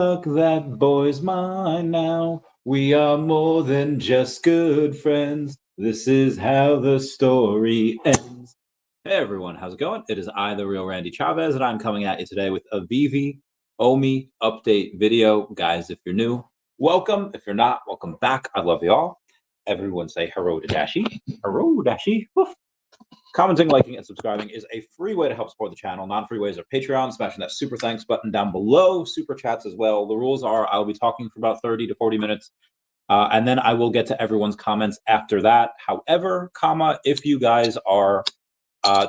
Fuck that boy's mine now. We are more than just good friends. This is how the story ends. Hey everyone, how's it going? It is I, the real Randy Chavez, and I'm coming at you today with a VeVe OMI update video. Guys, if you're new, welcome. If you're not, welcome back. I love you all. Everyone say hello to Dashi. Hello, Dashi. Woof. Commenting, liking, and subscribing is a free way to help support the channel. Non-free ways are Patreon, smashing that super thanks button down below, super chats as well. The rules are I'll be talking for about 30 to 40 minutes, and then I will get to everyone's comments after that. However, if you guys are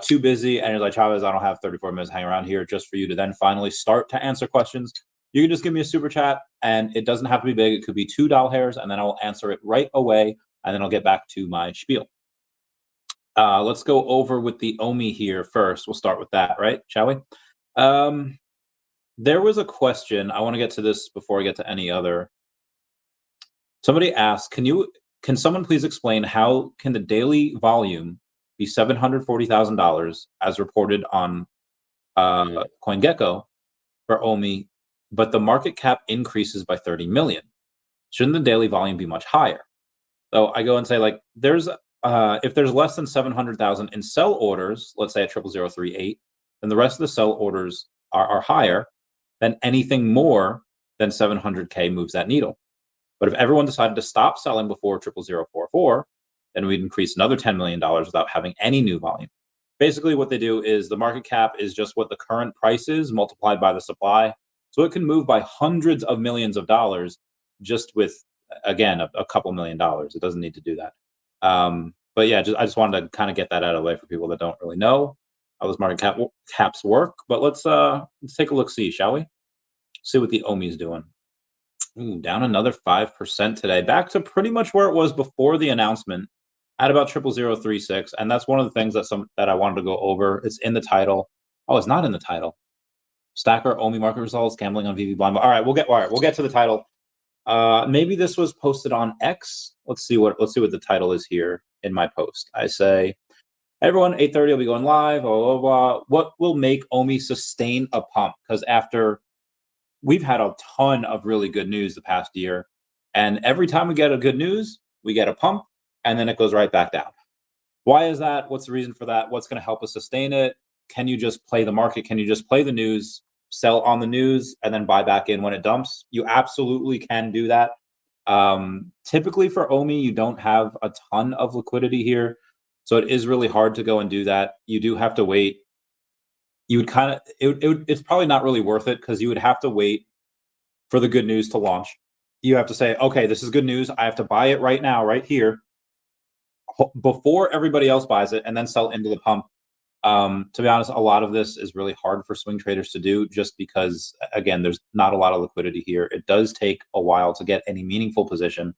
too busy and you're like, Chavez, I don't have 34 minutes to hang around here just for you to then finally start to answer questions, you can just give me a super chat, and it doesn't have to be big. It could be $2 hairs, and then I'll answer it right away, and then I'll get back to my spiel. Let's go over with the OMI here first. We'll start with that, right? Shall we? There was a question. I want to get to this before I get to any other. Somebody asked, can someone please explain how can the daily volume be $740,000 as reported on CoinGecko for OMI, but the market cap increases by 30 million? Shouldn't the daily volume be much higher? So I go and say, like, if there's less than 700,000 in sell orders, let's say at 00038, then the rest of the sell orders are higher, then anything more than 700K moves that needle. But if everyone decided to stop selling before 00044, then we'd increase another $10 million without having any new volume. Basically, what they do is the market cap is just what the current price is multiplied by the supply. So it can move by hundreds of millions of dollars just with, again, a couple $1 million. It doesn't need to do that. But yeah, I just wanted to kind of get that out of the way for people that don't really know how those market caps work. But let's take a look, shall we? See what the OMI is doing. Ooh, down another 5% today, back to pretty much where it was before the announcement at about 00036. And that's one of the things that I wanted to go over. It's in the title. Oh, it's not in the title. Stackr OMI market results, gambling on VeVe blind. All right, we'll get to the title. Maybe this was posted on X. Let's see what the title is here in my post. I say, everyone, 8:30 will be going live. Blah, blah, blah. What will make OMI sustain a pump? Because after we've had a ton of really good news the past year, and every time we get a good news, we get a pump, and then it goes right back down. Why is that? What's the reason for that? What's going to help us sustain it? Can you just play the market? Can you just play the news, sell on the news, and then buy back in when it dumps? You absolutely can do that. Typically for OMI, you don't have a ton of liquidity here, so it is really hard to go and do that. You do have to wait. You would kind of it's probably not really worth it because you would have to wait for the good news to launch. You have to say, okay, this is good news. I have to buy it right now, right here, before everybody else buys it, and then sell into the pump. To be honest, a lot of this is really hard for swing traders to do just because, again, there's not a lot of liquidity here. It does take a while to get any meaningful position.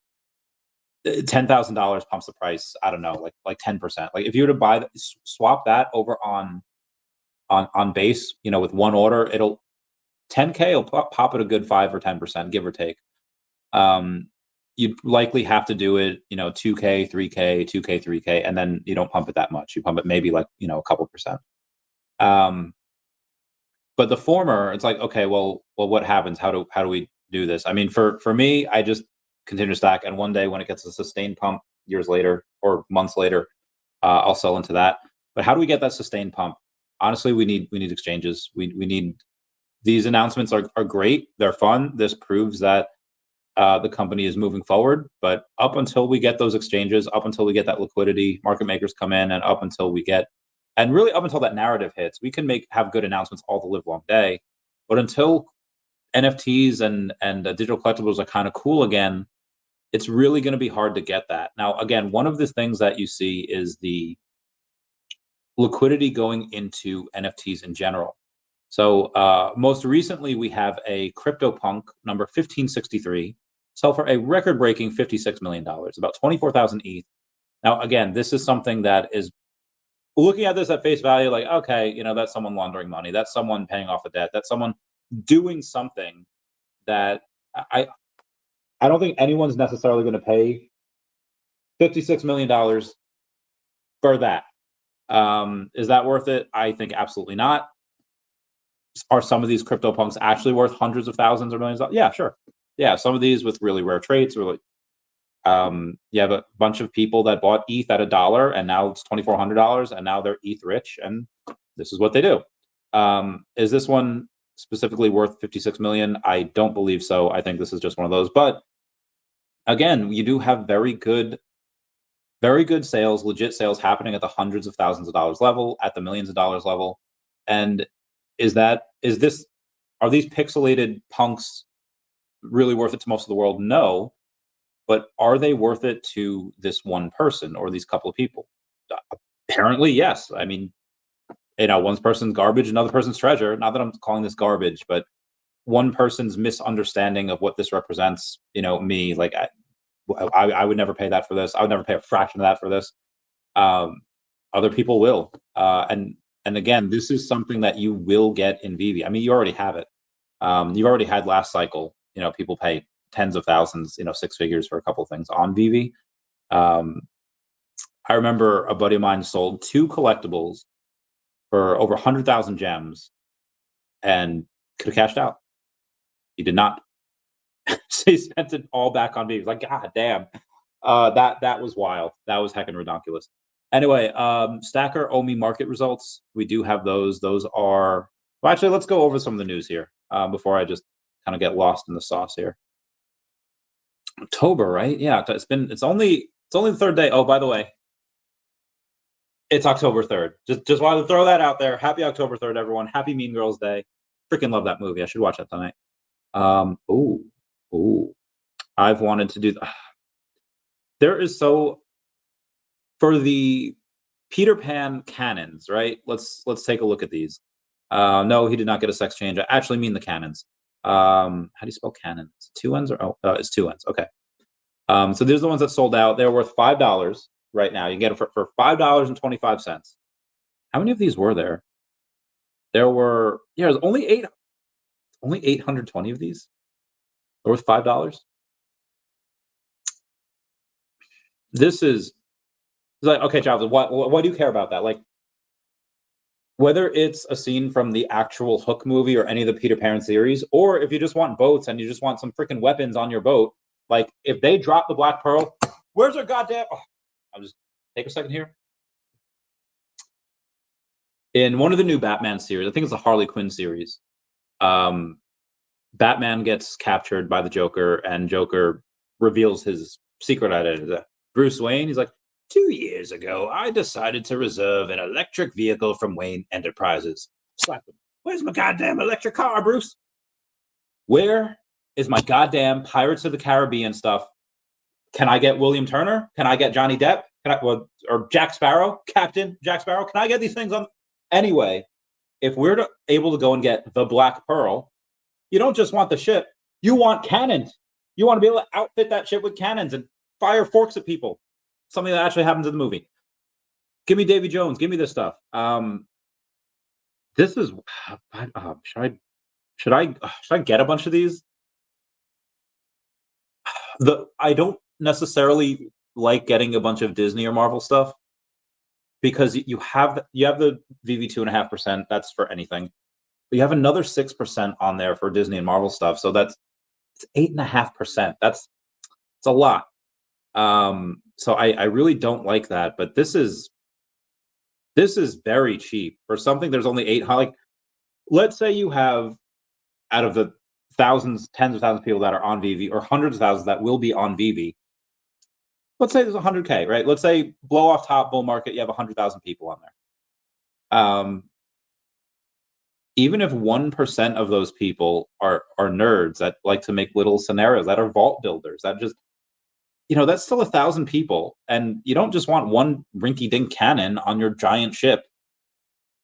$10,000 pumps the price, I don't know, like 10%. Like if you were to swap that over on base, with one order, 10K will pop at a good 5 or 10%, give or take. You'd likely have to do it, 2K, 3K, 2K, 3K, and then you don't pump it that much. You pump it maybe like, a couple percent. But the former, it's like, okay, well, what happens? How do we do this? I mean, for me, I just continue to stack, and one day when it gets a sustained pump, years later or months later, I'll sell into that. But how do we get that sustained pump? Honestly, we need exchanges. We need these announcements are great. They're fun. This proves that the company is moving forward. But up until we get those exchanges, up until we get that liquidity, market makers come in, and up until that narrative hits, we can have good announcements all the live long day. But until NFTs and digital collectibles are kind of cool again, it's really going to be hard to get that. Now, again, one of the things that you see is the liquidity going into NFTs in general. So most recently, we have a CryptoPunk number 1563 sell for a record-breaking $56 million, about 24,000 ETH. Now, again, this is something that is looking at this at face value, like, okay, that's someone laundering money, that's someone paying off a debt, that's someone doing something that I don't think anyone's necessarily going to pay $56 million for that. Is that worth it? I think absolutely not. are some of these CryptoPunks actually worth hundreds of thousands or millions of dollars? Yeah, sure. Yeah, some of these with really rare traits, or you have a bunch of people that bought ETH at $1 and now it's $2,400 and now they're ETH rich and this is what they do. Is this one specifically worth 56 million? I don't believe so. I think this is just one of those. But again, you do have very good sales, legit sales happening at the hundreds of thousands of dollars level, at the millions of dollars level. And are these pixelated punks really worth it to most of the world? No. But are they worth it to this one person or these couple of people? Apparently, yes. I mean, one person's garbage, another person's treasure. Not that I'm calling this garbage, but one person's misunderstanding of what this represents, me, like I would never pay that for this. I would never pay a fraction of that for this. Other people will. And again, this is something that you will get in VeVe. I mean, you already have it. You already had last cycle, people pay tens of thousands, 6 figures for a couple of things on VeVe. I remember a buddy of mine sold 2 collectibles for over 100,000 gems and could have cashed out. He did not. So he spent it all back on VeVe. Like, God damn. That was wild. That was heckin' ridiculous. Anyway, Stackr OMI market results. We do have those. Those are, well, actually, let's go over some of the news here before I just kind of get lost in the sauce here. October, right? Yeah, it's only the third day. Oh, by the way, it's October 3rd. Just wanted to throw that out there. Happy October 3rd, everyone. Happy Mean Girls Day. Freaking love that movie. I should watch that tonight. I've wanted to do there is for the Peter Pan canons, right? Let's take a look at these. No, he did not get a sex change. I actually mean the canons. How do you spell canons? 2 N's or it's 2 N's. Okay. So these are the ones that sold out. They're worth $5 right now. You can get it for $5.25. How many of these were there? There were there's only 820 of these. They're worth $5. This is like, okay, Chavez, why do you care about that? Like, whether it's a scene from the actual Hook movie or any of the Peter Pan series, or if you just want boats and you just want some freaking weapons on your boat, like if they drop the Black Pearl, where's our goddamn? I'll just take a second here. In one of the new Batman series, I think it's the Harley Quinn series, Batman gets captured by the Joker, and Joker reveals his secret identity. Bruce Wayne, he's like, 2 years ago, I decided to reserve an electric vehicle from Wayne Enterprises. Slap him. Where's my goddamn electric car, Bruce? Where is my goddamn Pirates of the Caribbean stuff? Can I get William Turner? Can I get Johnny Depp? Or Jack Sparrow? Captain Jack Sparrow? Can I get these things on? Anyway, if we're able to go and get the Black Pearl, you don't just want the ship. You want cannons. You want to be able to outfit that ship with cannons and fire forks at people. Something that actually happens in the movie. Give me Davy Jones. Give me this stuff. This is. Should I get a bunch of these? I don't necessarily like getting a bunch of Disney or Marvel stuff because you have the VeVe 2.5%. That's for anything. But you have another 6% on there for Disney and Marvel stuff. So it's 8.5%. It's a lot. So I really don't like that, but this is very cheap for something. There's only 8. Like, let's say you have, out of the thousands, tens of thousands of people that are on VeVe, or hundreds of thousands that will be on VeVe, let's say there's 100K, right? Let's say blow off top bull market, you have 100,000 people on there. Even if 1% of those people are nerds that like to make little scenarios, that are vault builders, that just, that's still 1,000 people. And you don't just want one rinky-dink cannon on your giant ship.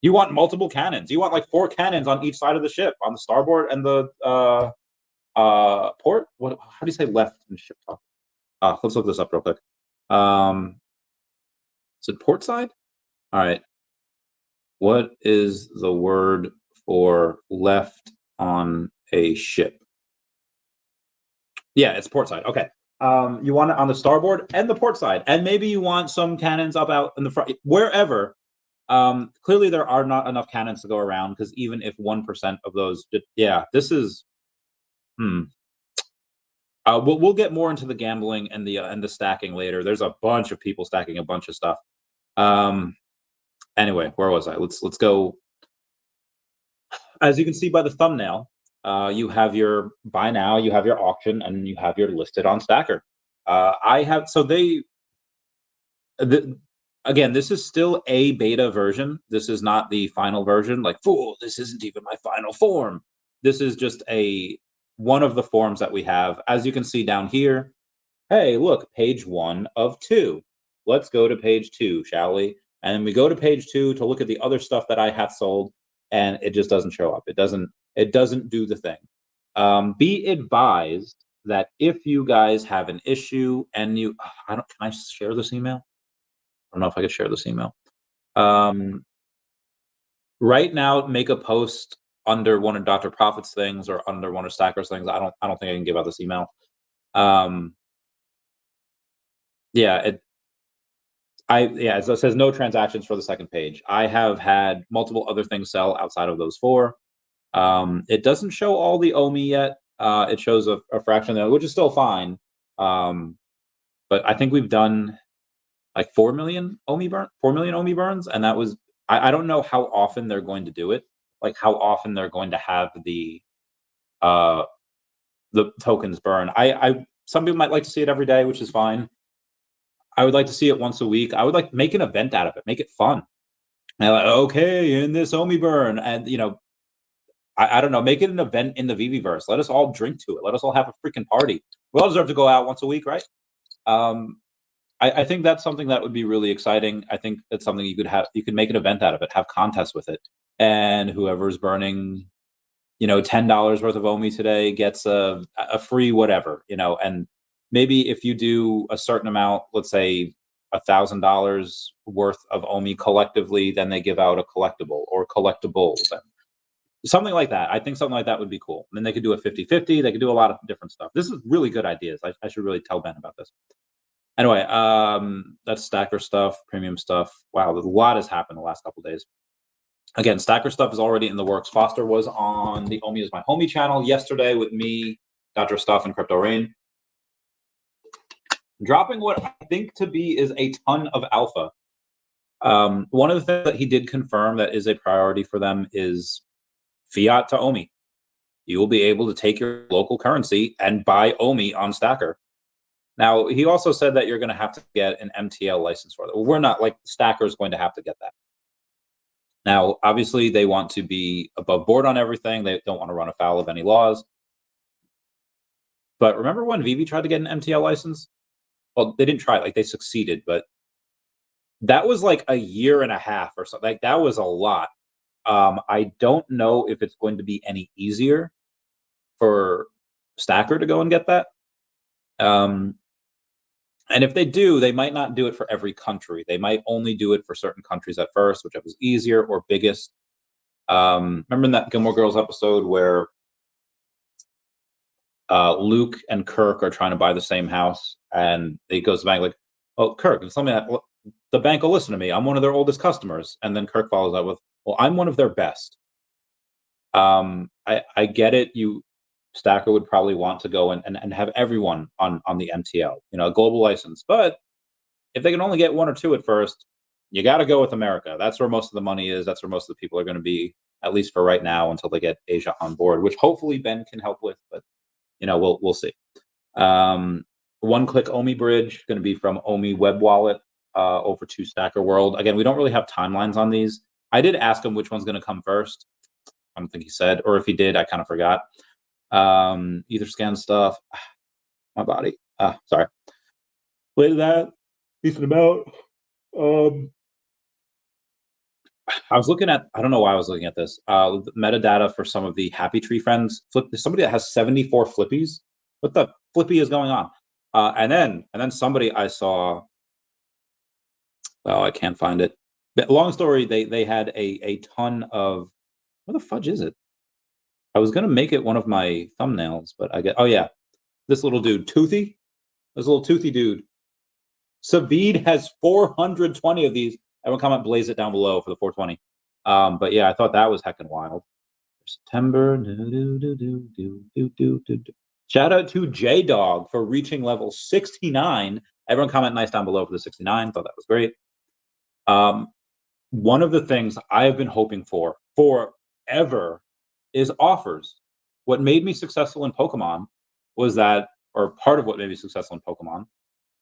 You want multiple cannons. You want like 4 cannons on each side of the ship, on the starboard and the port. How do you say left in ship talk? Let's look this up real quick. Is it port side? All right. What is the word for left on a ship? Yeah, it's port side. Okay. You want it on the starboard and the port side, and maybe you want some cannons up out in the front, wherever. Clearly, there are not enough cannons to go around because even if 1% of those, yeah, this is. Hmm. We'll get more into the gambling and the stacking later. There's a bunch of people stacking a bunch of stuff. Anyway, where was I? Let's go. As you can see by the thumbnail, you have your buy now, you have your auction, and you have your listed on Stackr. I have so they the, again, this is still a beta version. This is not the final version. Like, fool, this isn't even my final form. This is just one of the forms that we have. As you can see down here, hey, look, page 1 of 2. Let's go to page 2, shall we? And we go to page 2 to look at the other stuff that I have sold, and it just doesn't show up. It doesn't do the thing. Be advised that if you guys have an issue and can I share this email? I don't know if I could share this email. Right now, make a post under one of Dr. Profit's things or under one of Stackr's things. I don't think I can give out this email. Yeah, so it says no transactions for the second page. I have had multiple other things sell outside of those 4. It doesn't show all the OMI yet. It shows a fraction there, which is still fine. But I think we've done like 4 million OMI burns, and that was I don't know how often they're going to do it, like how often they're going to have the tokens burn. Some people might like to see it every day, which is fine. I would like to see it once a week. I would like make an event out of it, make it fun. And like, okay, in this OMI burn, and I don't know, make it an event in the VeVe verse. Let us all drink to it. Let us all have a freaking party. We all deserve to go out once a week, right? I think that's something that would be really exciting. I think that's something you could make an event out of it, have contests with it, and whoever's burning, $10 worth of OMI today gets a free whatever, and maybe if you do a certain amount, let's say $1,000 worth of OMI collectively, then they give out a collectible or collectibles and something like that. I think something like that would be cool. And then they could do a 50-50. They could do a lot of different stuff. This is really good ideas. I should really tell Ben about this. Anyway, that's Stackr stuff, premium stuff. Wow, a lot has happened the last couple of days. Again, Stackr stuff is already in the works. Foster was on the OMI is my homie channel yesterday with me, Dr. Stuff, and Crypto Rain, dropping what I think to be is a ton of alpha. One of the things that he did confirm that is a priority for them is fiat to OMI. You will be able to take your local currency and buy OMI on Stackr. Now, he also said that you're going to have to get an MTL license for that. Well, we're not, like, Stackr is going to have to get that. Now, obviously, they want to be above board on everything. They don't want to run afoul of any laws. But remember when VeVe tried to get an MTL license? Well, they didn't try, like, they succeeded, but that was like a year and a half or something. Like, that was a lot. I don't know if it's going to be any easier for Stackr to go and get that. And if they do, they might not do it for every country. They might only do it for certain countries at first, whichever is easier or biggest. Remember in that Gilmore Girls episode where Luke and Kirk are trying to buy the same house, and he goes to the bank like, "Oh, Kirk, it's something that the bank will listen to me. I'm one of their oldest customers." And then Kirk follows up with, "Well, I'm one of their best." I get it. Stackr would probably want to go and have everyone on the MTL, a global license. But if they can only get 1 or 2 at first, you got to go with America. That's where most of the money is. That's where most of the people are going to be, at least for right now, until they get Asia on board, which hopefully Ben can help with. But we'll see. One-click OMI bridge going to be from OMI web wallet over to Stackr World. Again, we don't really have timelines on these. I did ask him which one's going to come first. I don't think he said, or if he did, I kind of forgot. Etherscan stuff. My body. Sorry. Later that, decent amount. I was looking at, I don't know why I was looking at this. Metadata for some of the Happy Tree friends. Somebody that has 74 flippies. What the flippy is going on? And then somebody I saw. Oh, I can't find it. But long story. They had a ton of. Where the fudge is it? I was gonna make it one of my thumbnails, but I get. Oh yeah, this little dude, Toothy. This little Toothy dude. Sabid has 420 of these, Everyone comment blaze it down below for the 420. But yeah, I thought that was heckin' wild. September. Shout out to J Dog for reaching level 69. Everyone comment nice down below for the 69. Thought that was great. One of the things I've been hoping for forever is offers. What made me successful in Pokemon was that, or part of what made me successful in Pokemon,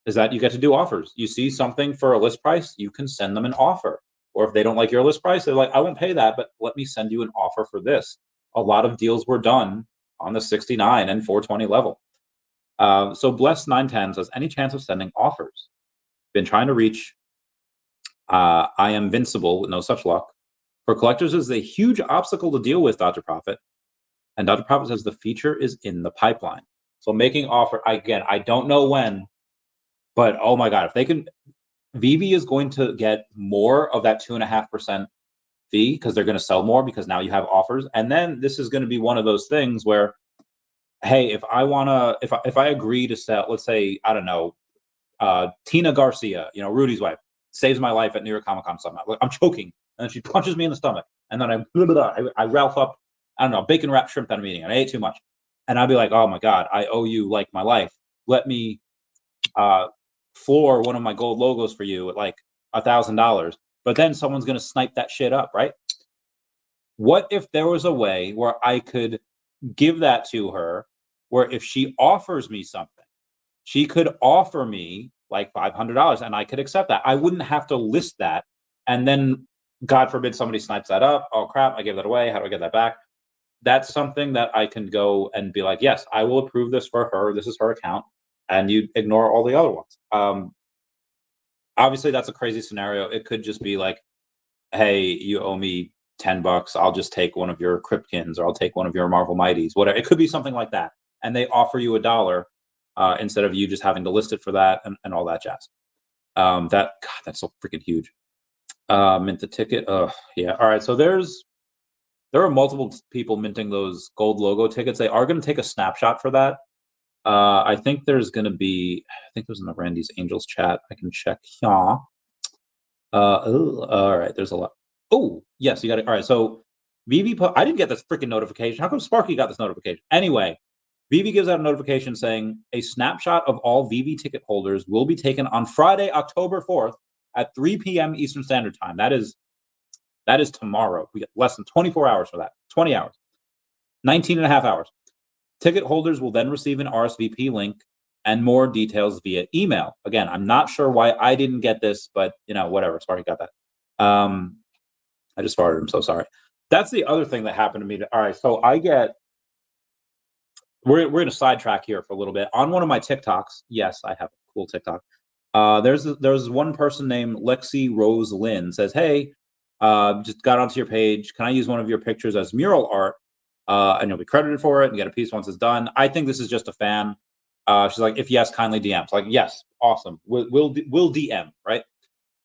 is that you get to do offers. You see something for a list price, you can send them an offer. Or if they don't like your list price, they're like, I won't pay that, but let me send you an offer for this. A lot of deals were done on the 69 and 420 level. So Bless 910 says, any chance of sending offers? Been trying to reach I am invincible with no such luck. For collectors, is a huge obstacle to deal with, Dr. Profit. And Dr. Profit says the feature is in the pipeline. So making offer, again, I don't know when, but oh my God, if they can, VeVe is going to get more of that 2.5% fee because they're going to sell more because now you have offers. And then this is going to be one of those things where, hey, if I want to, if I agree to sell, let's say, I don't know, Tina Garcia, Rudy's wife, saves my life at New York Comic Con somehow. I'm choking, and then she punches me in the stomach, and then I Ralph up, I don't know, bacon wrapped shrimp at a meeting, and I ate too much, and I'd be like, oh my God, I owe you like my life. Let me floor one of my gold logos for you at like $1,000. But then someone's gonna snipe that shit up, right? What if there was a way where I could give that to her, where if she offers me something, she could offer me like $500 and I could accept that. I wouldn't have to list that. And then, God forbid, somebody snipes that up. Oh, crap, I gave that away. How do I get that back? That's something that I can go and be like, yes, I will approve this for her. This is her account. And you ignore all the other ones. Obviously, that's a crazy scenario. It could just be like, hey, you owe me $10. I'll just take one of your Cryptkins, or I'll take one of your Marvel Mighties, whatever. It could be something like that. And they offer you $1. Instead of you just having to list it for that and all that jazz. God, that's so freaking huge. Mint the ticket. Yeah. All right. So there are multiple people minting those gold logo tickets. They are going to take a snapshot for that. I think there's going to be, I think it was in the Randy's Angels chat. I can check here. All right. There's a lot. Oh, yes, you got it. All right. So VeVe, I didn't get this freaking notification. How come Sparky got this notification? Anyway, VeVe gives out a notification saying a snapshot of all VeVe ticket holders will be taken on Friday, October 4th at 3 p.m. Eastern Standard Time. That is tomorrow. We get less than 24 hours for that. 20 hours. 19 and a half hours. Ticket holders will then receive an RSVP link and more details via email. Again, I'm not sure why I didn't get this, but whatever. Sparky got that. I just farted. I'm so sorry. That's the other thing that happened to me. All right, so I get. We're going to sidetrack here for a little bit. On one of my TikToks, yes, I have a cool TikTok. There's one person named Lexi Rose Lynn says, hey, just got onto your page. Can I use one of your pictures as mural art? And you'll be credited for it and get a piece once it's done. I think this is just a fan. She's like, if yes, kindly DM. It's like, yes, awesome. We'll DM, right?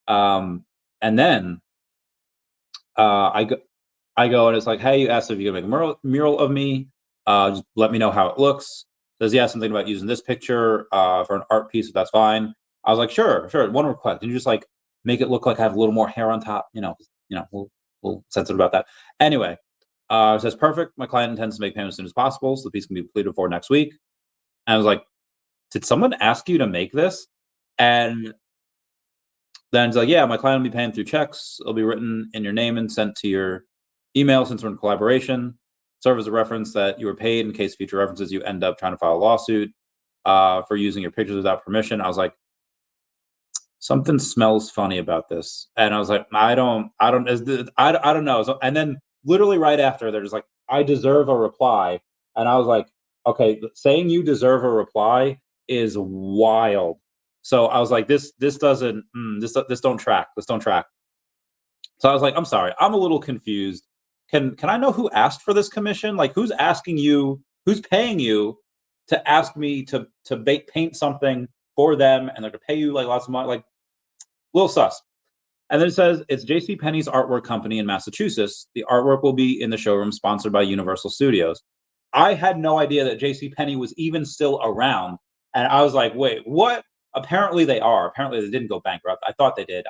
And then I go and it's like, hey, you asked if you can make a mural of me. Just let me know how it looks. Says, yeah, something about using this picture for an art piece, if that's fine. I was like, sure. One request. Can you just like make it look like I have a little more hair on top? We'll sensitive about that. Anyway, it says, perfect. My client intends to make payment as soon as possible, so the piece can be completed for next week. And I was like, did someone ask you to make this? And then it's like, yeah, my client will be paying through checks. It'll be written in your name and sent to your email since we're in collaboration. Serve as a reference that you were paid in case future references you end up trying to file a lawsuit for using your pictures without permission. I was like, something smells funny about this, and I was like, I don't know. So, and then literally right after, there's like, I deserve a reply, and I was like, okay, saying you deserve a reply is wild. So I was like, this doesn't this don't track. This don't track. So I was like, I'm sorry, I'm a little confused. Can I know who asked for this commission? Like, who's asking you? Who's paying you to ask me to paint something for them, and they're to pay you like lots of money? Like, little sus. And then it says it's J.C. Penney's artwork company in Massachusetts. The artwork will be in the showroom sponsored by Universal Studios. I had no idea that J.C. Penney was even still around, and I was like, wait, what? Apparently they are. Apparently they didn't go bankrupt. I thought they did.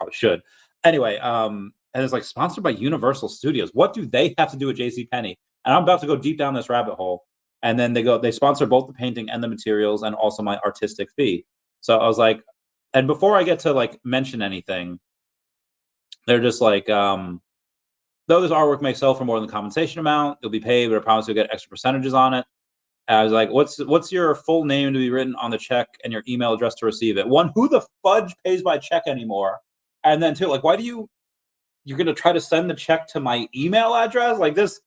probably should. Anyway, and it's like sponsored by Universal Studios. What do they have to do with JCPenney? And I'm about to go deep down this rabbit hole. And then they sponsor both the painting and the materials and also my artistic fee. So I was like, and before I get to like mention anything, they're just like, though this artwork may sell for more than the compensation amount, you'll be paid, but I promise you'll get extra percentages on it. And I was like, what's your full name to be written on the check and your email address to receive it? One, who the fudge pays by check anymore? And then two, like, why do you're gonna try to send the check to my email address? Like this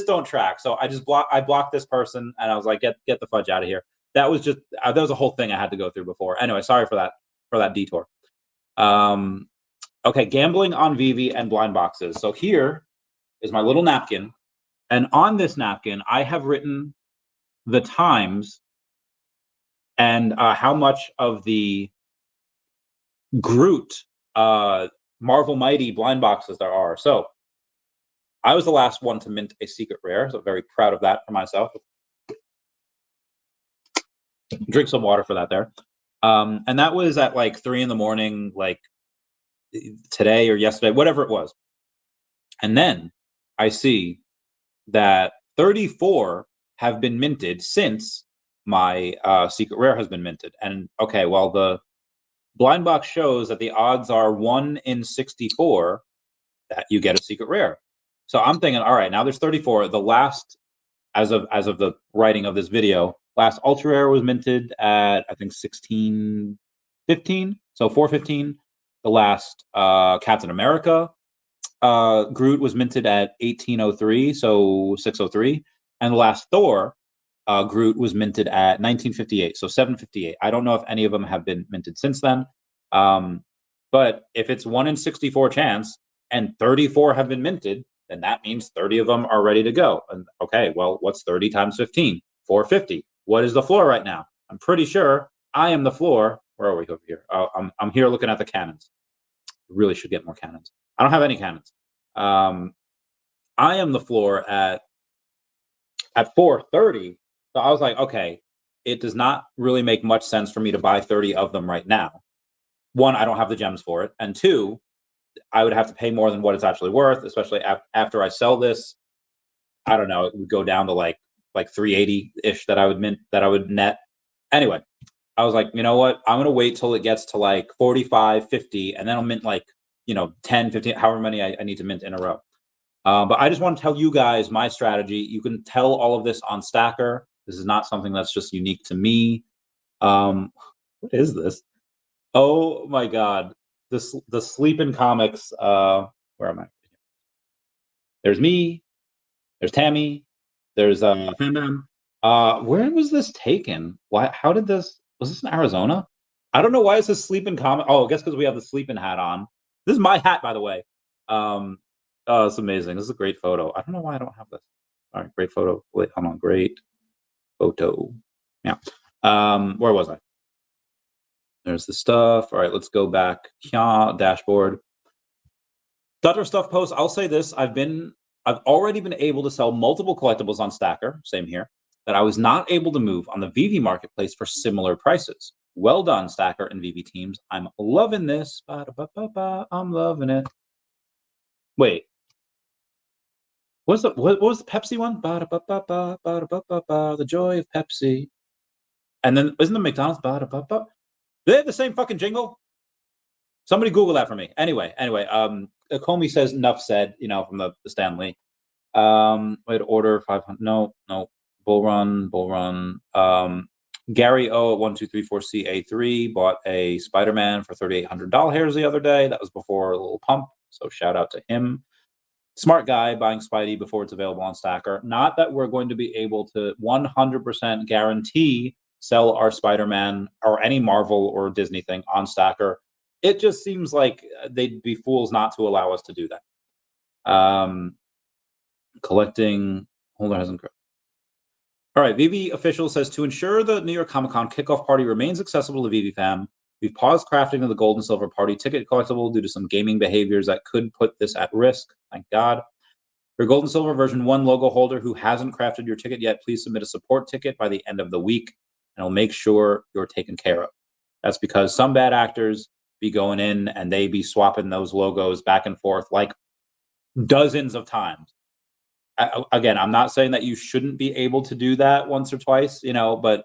don't track. So I blocked this person and I was like, get the fudge out of here. That was a whole thing I had to go through before. Anyway, sorry for that detour. Okay, gambling on VeVe and blind boxes. So here is my little napkin, and on this napkin I have written the times and how much of the Groot Marvel Mighty blind boxes there are. So I was the last one to mint a secret rare, so very proud of that for myself. Drink some water for that there. And that was at like 3 a.m, like today or yesterday, whatever it was. And then I see that 34 have been minted since my secret rare has been minted. And okay, well, the blind box shows that the odds are 1 in 64 that you get a secret rare. So I'm thinking, all right, now there's 34. The last, as of the writing of this video, last ultra rare was minted at I think 1615, so 415. The last Captain America Groot was minted at 1803, so 603, and the last Thor Groot was minted at 1958, so 758. I don't know if any of them have been minted since then, but if it's 1 in 64 chance and 34 have been minted, then that means 30 of them are ready to go. And okay, well, what's 30 times 15? 450. What is the floor right now? I'm pretty sure I am the floor. Where are we over here? I'm here looking at the cannons. Really should get more cannons. I don't have any cannons. I am the floor at 430. So I was like, okay, it does not really make much sense for me to buy 30 of them right now. One, I don't have the gems for it, and two, I would have to pay more than what it's actually worth, especially after I sell this. I don't know, it would go down to like 380-ish that I would net. Anyway, I was like, you know what? I'm gonna wait till it gets to like 45, 50, and then I'll mint like 10, 15, however many I need to mint in a row. But I just want to tell you guys my strategy. You can tell all of this on Stackr. This is not something that's just unique to me. What is this? Oh my God. The Sleepin' Comics. Where am I? There's me. There's Tammy. There's Fam Bam. Where was this taken? Why? How did this? Was this in Arizona? I don't know why it says Sleepin' Comic. Oh, I guess because we have the sleeping hat on. This is my hat, by the way. Oh, it's amazing. This is a great photo. I don't know why I don't have this. All right, great photo. Wait, hold on. Great photo. Yeah. Where was I? There's the stuff. All right, let's go back. Yeah, dashboard. Other stuff posts. I'll say this. I've already been able to sell multiple collectibles on Stackr. Same here. That I was not able to move on the VeVe marketplace for similar prices. Well done, Stackr and VeVe teams. I'm loving this. I'm loving it. Wait. What was the Pepsi one? The joy of Pepsi. And then isn't the McDonald's? They have the same fucking jingle. Somebody Google that for me. Anyway. Ecomi says enough said. From the Stanley. Wait, order 500. No. Bull run. Gary O at 1234CA3 bought a Spider-Man for $3,800 the other day. That was before a little pump. So shout out to him. Smart guy buying Spidey before it's available on Stackr. Not that we're going to be able to 100% guarantee sell our Spider-Man or any Marvel or Disney thing on Stackr. It just seems like they'd be fools not to allow us to do that. Collecting holder hasn't. All right, VeVe official says to ensure the New York Comic Con kickoff party remains accessible to VeVe fam, we've paused crafting of the gold and silver party ticket collectible due to some gaming behaviors that could put this at risk. Thank God. Your gold and silver version 1 logo holder who hasn't crafted your ticket yet, please submit a support ticket by the end of the week, and I'll make sure you're taken care of. That's because some bad actors be going in and they be swapping those logos back and forth like dozens of times. Again, I'm not saying that you shouldn't be able to do that once or twice, but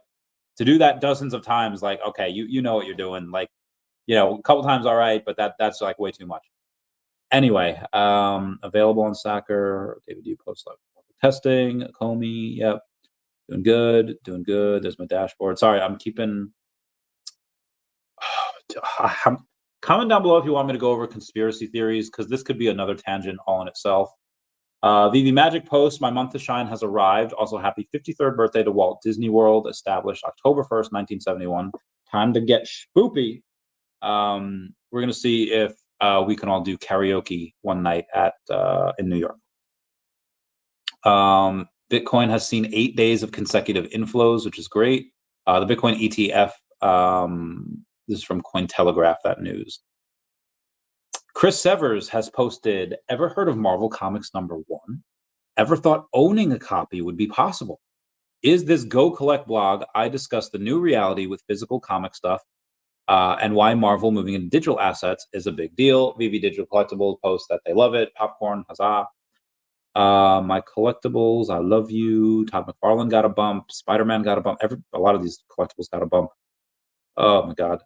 to do that dozens of times, like, okay, you know what you're doing. Like, a couple times, all right, but that's like way too much. Anyway, available on Stackr. David, you post like testing, Ecomi, yep. Doing good, doing good. There's my dashboard. Sorry, I'm keeping. Comment down below if you want me to go over conspiracy theories, because this could be another tangent all in itself. VeVe Magic post, my month to shine has arrived. Also, happy 53rd birthday to Walt Disney World, established October 1st, 1971. Time to get spoopy. We're going to see if we can all do karaoke one night in New York. Bitcoin has seen 8 days of consecutive inflows, which is great. The Bitcoin ETF, this is from Cointelegraph, that news. Chris Severs has posted, ever heard of Marvel Comics #1? Ever thought owning a copy would be possible? Is this Go Collect blog? I discuss the new reality with physical comic stuff and why Marvel moving into digital assets is a big deal. VeVe Digital Collectibles posts that they love it. Popcorn, huzzah. My collectibles, I love you. Todd McFarlane got a bump. Spider-Man got a bump. A lot of these collectibles got a bump. Oh my God.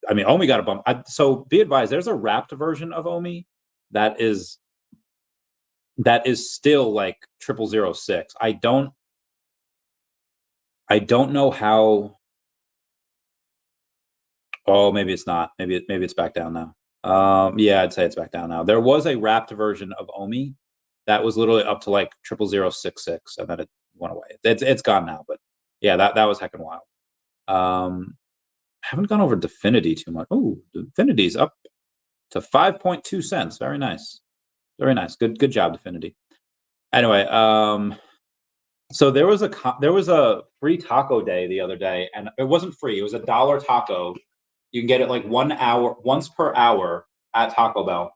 I mean, Omi got a bump. So be advised, there's a wrapped version of Omi that is still like 0006. I don't know how. Oh, maybe it's not. Maybe it's back down now. Yeah, I'd say it's back down now. There was a wrapped version of Omi that was literally up to like 0066, and then it went away. It's gone now, but yeah, that was heckin' wild. Haven't gone over Definity too much. Oh, Definity's up to 5.2 cents. Very nice. Very nice. Good job, Definity. Anyway, so there was a free taco day the other day, and it wasn't free. It was $1 taco. You can get it like once per hour at Taco Bell.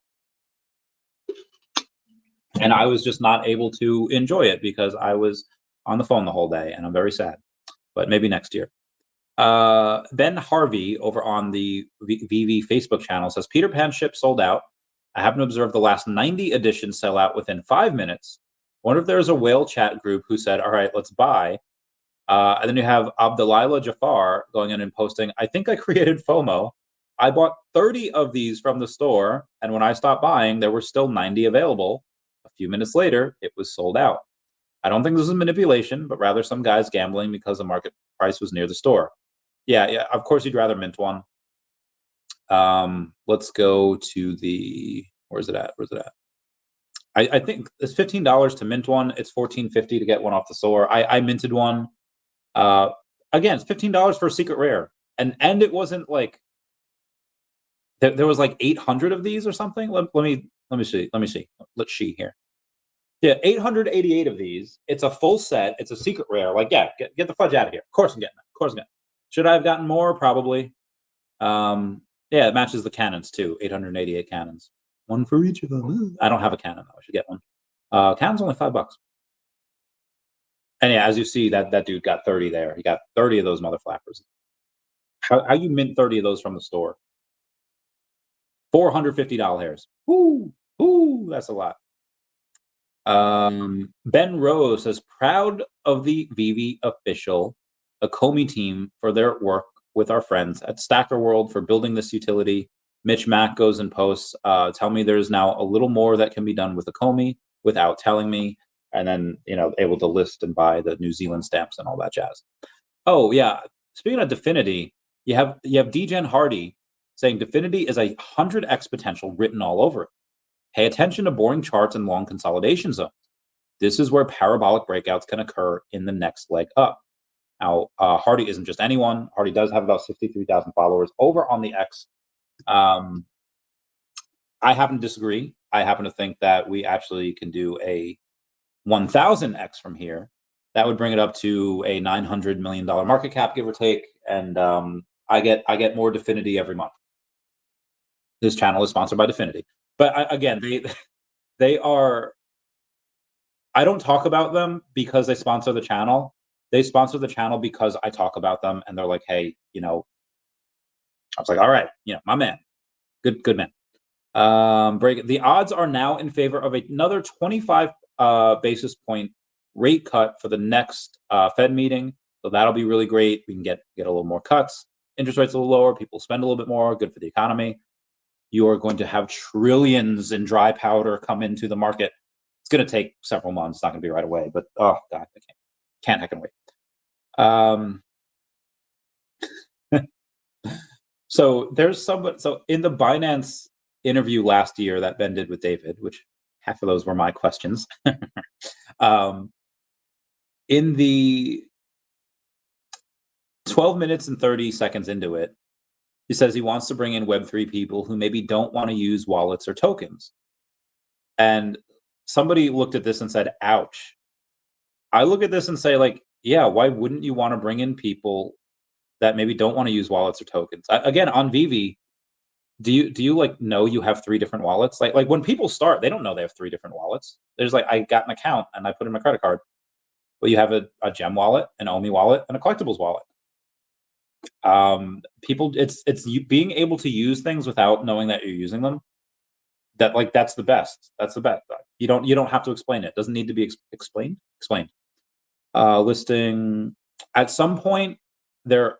And I was just not able to enjoy it because I was on the phone the whole day, and I'm very sad. But maybe next year. Ben Harvey over on the VeVe Facebook channel says, Peter Pan ship sold out. I happen to observe the last 90 editions sell out within 5 minutes. Wonder if there's a whale chat group who said, all right, let's buy. And then you have Abdullah Jafar going in and posting, I think I created FOMO. I bought 30 of these from the store, and when I stopped buying, there were still 90 available. A few minutes later, it was sold out. I don't think this is manipulation, but rather some guys gambling because the market price was near the store. Yeah, of course you'd rather mint one. Let's go to where's it at? I think it's $15 to mint one. It's $14.50 to get one off the store. I minted one. Again, it's $15 for a secret rare. And it wasn't like there was like 800 of these or something. Let me see. Let's see here. Yeah, 888 of these. It's a full set. It's a secret rare. Like, yeah, get the fudge out of here. Of course I'm getting it. Should I have gotten more? Probably. Yeah, it matches the cannons too. 888 cannons. One for each of them. I don't have a cannon though. I should get one. Cannon's only $5. And yeah, as you see, that dude got 30 there. He got 30 of those mother flappers. How you mint 30 of those from the store? $450 hairs. Ooh, that's a lot. Ben Rose says, proud of the VeVe official Ecomi team for their work with our friends at Stackr World for building this utility. Mitch Mack goes and posts, tell me there's now a little more that can be done with Ecomi without telling me, and then able to list and buy the New Zealand stamps and all that jazz. Oh yeah, speaking of Definity, you have DGen Hardy saying Definity is 100x potential written all over it. Pay attention to boring charts and long consolidation zones. This is where parabolic breakouts can occur in the next leg up. Now, Hardy isn't just anyone. Hardy does have about 63,000 followers over on the X. I happen to disagree. I happen to think that we actually can do a 1,000X from here. That would bring it up to a $900 million market cap, give or take. And I get more Definity every month. This channel is sponsored by Definity. But again, they are. I don't talk about them because they sponsor the channel. They sponsor the channel because I talk about them, and they're like, hey, I was like, all right, my man. Good man. Break. The odds are now in favor of another 25 basis point rate cut for the next Fed meeting. So that'll be really great. We can get a little more cuts. Interest rates a little lower. People spend a little bit more. Good for the economy. You are going to have trillions in dry powder come into the market. It's going to take several months. It's not going to be right away. But oh god, I can't heck and wait. So there's somebody. So in the Binance interview last year that Ben did with David, which half of those were my questions. In the 12 minutes and 30 seconds into it, he says he wants to bring in Web3 people who maybe don't want to use wallets or tokens. And somebody looked at this and said, ouch. I look at this and say, like, yeah, why wouldn't you want to bring in people that maybe don't want to use wallets or tokens? Again, on VeVe, do you like know you have 3 different wallets? Like when people start, they don't know they have 3 different wallets. There's like, I got an account and I put in my credit card. Well, you have a gem wallet, an OMI wallet, and a collectibles wallet. People, it's you being able to use things without knowing that you're using them. That's the best. That's the best. You don't have to explain it. It doesn't need to be explained. Listing. At some point, there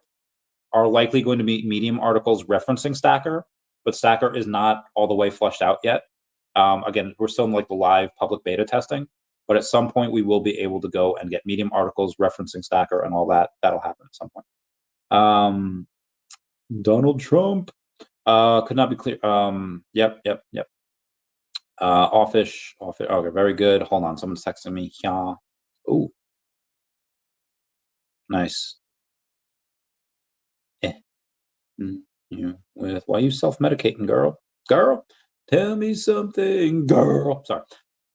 are likely going to be Medium articles referencing Stackr, but Stackr is not all the way fleshed out yet. Again, we're still in like the live public beta testing, but at some point we will be able to go and get Medium articles referencing Stackr and all that. That'll happen at some point. Donald Trump could not be clear. Yep. Office. Okay, very good. Hold on, someone's texting me. Yeah. Oh, nice. You with why you self-medicating, girl? Girl, tell me something, girl. Sorry.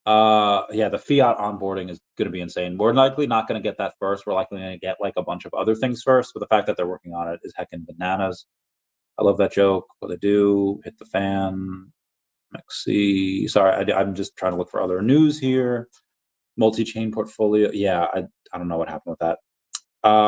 Yeah, the fiat onboarding is going to be insane. We're likely not going to get that first. We're likely going to get like a bunch of other things first, but the fact that they're working on it is heckin' bananas. I love that joke. What they do, hit the fan. Mexi. Sorry, I'm just trying to look for other news here. Multi-chain portfolio. Yeah, I don't know what happened with that.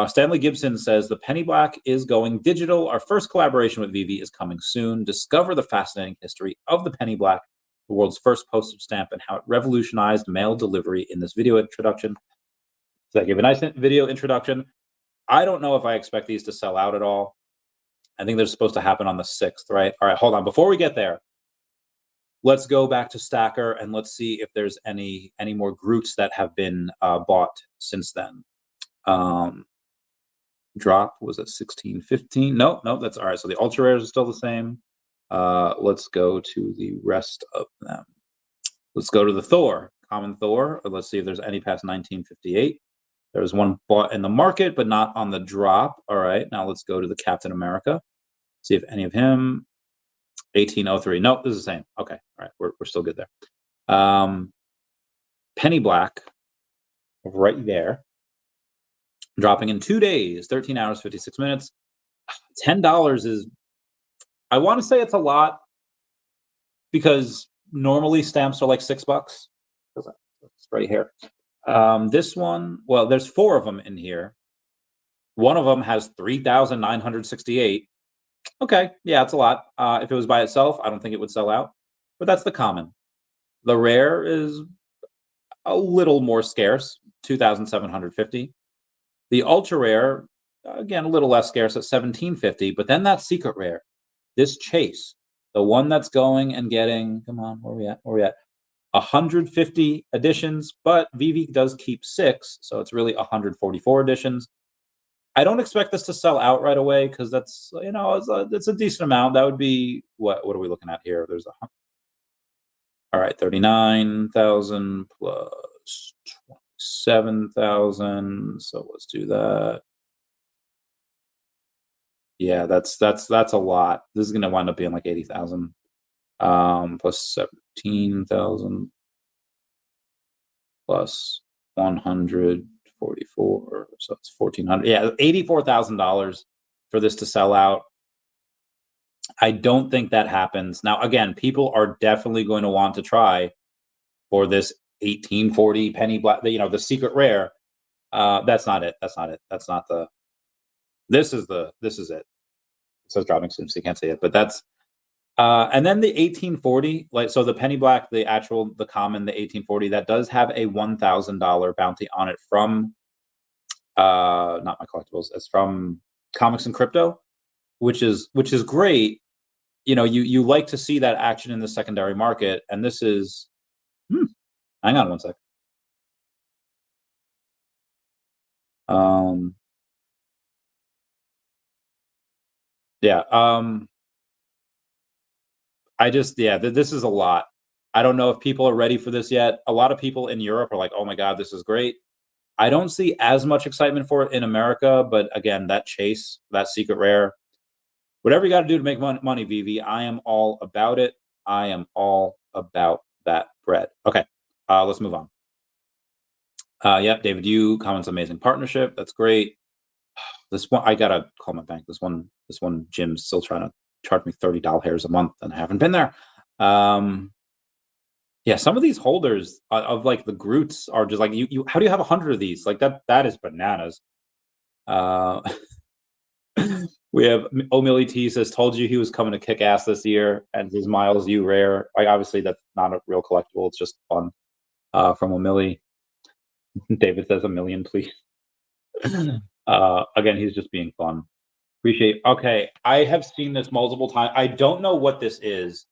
Stanley Gibson says the penny black is going digital. Our first collaboration with VeVe is coming soon. Discover the fascinating history of the penny black, the world's first postage stamp, and how it revolutionized mail delivery in this video introduction. So I gave a nice video introduction. I don't know if I expect these to sell out at all. I think they're supposed to happen on the 6th, right? All right, hold on. Before we get there, let's go back to Stackr and let's see if there's any more Groots that have been bought since then. Drop was at 16.15. No, that's all right. So the ultra rares are still the same. Let's go to the rest of them. Let's go to the Thor, common Thor. Let's see if there's any past 1958. There was one bought in the market, but not on the drop. All right, now let's go to the Captain America. See if any of him. 1803. Nope, this is the same. Okay, all right, we're still good there. Penny black, right there. Dropping in 2 days, 13 hours, 56 minutes. $10 is, I want to say it's a lot because normally stamps are like $6. It's right here. This one, well, there's 4 of them in here. One of them has 3,968. Okay, yeah, it's a lot. If it was by itself, I don't think it would sell out, but that's the common. The rare is a little more scarce, 2,750. The ultra rare, again, a little less scarce at 1,750, but then that secret rare, this chase, the one that's going and getting, come on, where are we at? 150 editions, but VeVe does keep 6, so it's really 144 editions. I don't expect this to sell out right away because that's, it's a decent amount. That would be, what are we looking at here? There's all right, 39,000 plus 27,000. So let's do that. Yeah, that's a lot. This is going to wind up being like 80,000. Plus 17,000 plus 144. So it's 1,400. Yeah, $84,000 for this to sell out. I don't think that happens. Now, again, people are definitely going to want to try for this 1840 penny black, the secret rare. That's not it. That's not the, this is it. It says dropping soon, so you can't see it, but that's And then the 1840, like, so the penny black, the common, the 1840, that does have a $1,000 bounty on it from, not my collectibles, it's from Comics and Crypto, which is great. You like to see that action in the secondary market, and this is, hmm, hang on one sec. Um, yeah, this is a lot. I don't know if people are ready for this yet. A lot of people in Europe are like, "Oh my god, this is great." I don't see as much excitement for it in America, but again, that chase, that secret rare, whatever you got to do to make money, VeVe, I am all about it. I am all about that bread. Okay, let's move on. Yep, David, you comments amazing partnership. That's great. This one, I gotta call my bank. This one, Jim's still trying to charge me $30 a month, and I haven't been there. Yeah, some of these holders of like the Groots are just like, you. How do you have 100 of these? Like that is bananas. Uh, we have O'Milly T says, told you he was coming to kick ass this year, and his Miles U rare. Like, obviously that's not a real collectible. It's just fun. From O'Milly. David says, a million, please. Again, he's just being fun. Appreciate. Okay, I have seen this multiple times. I don't know what this is.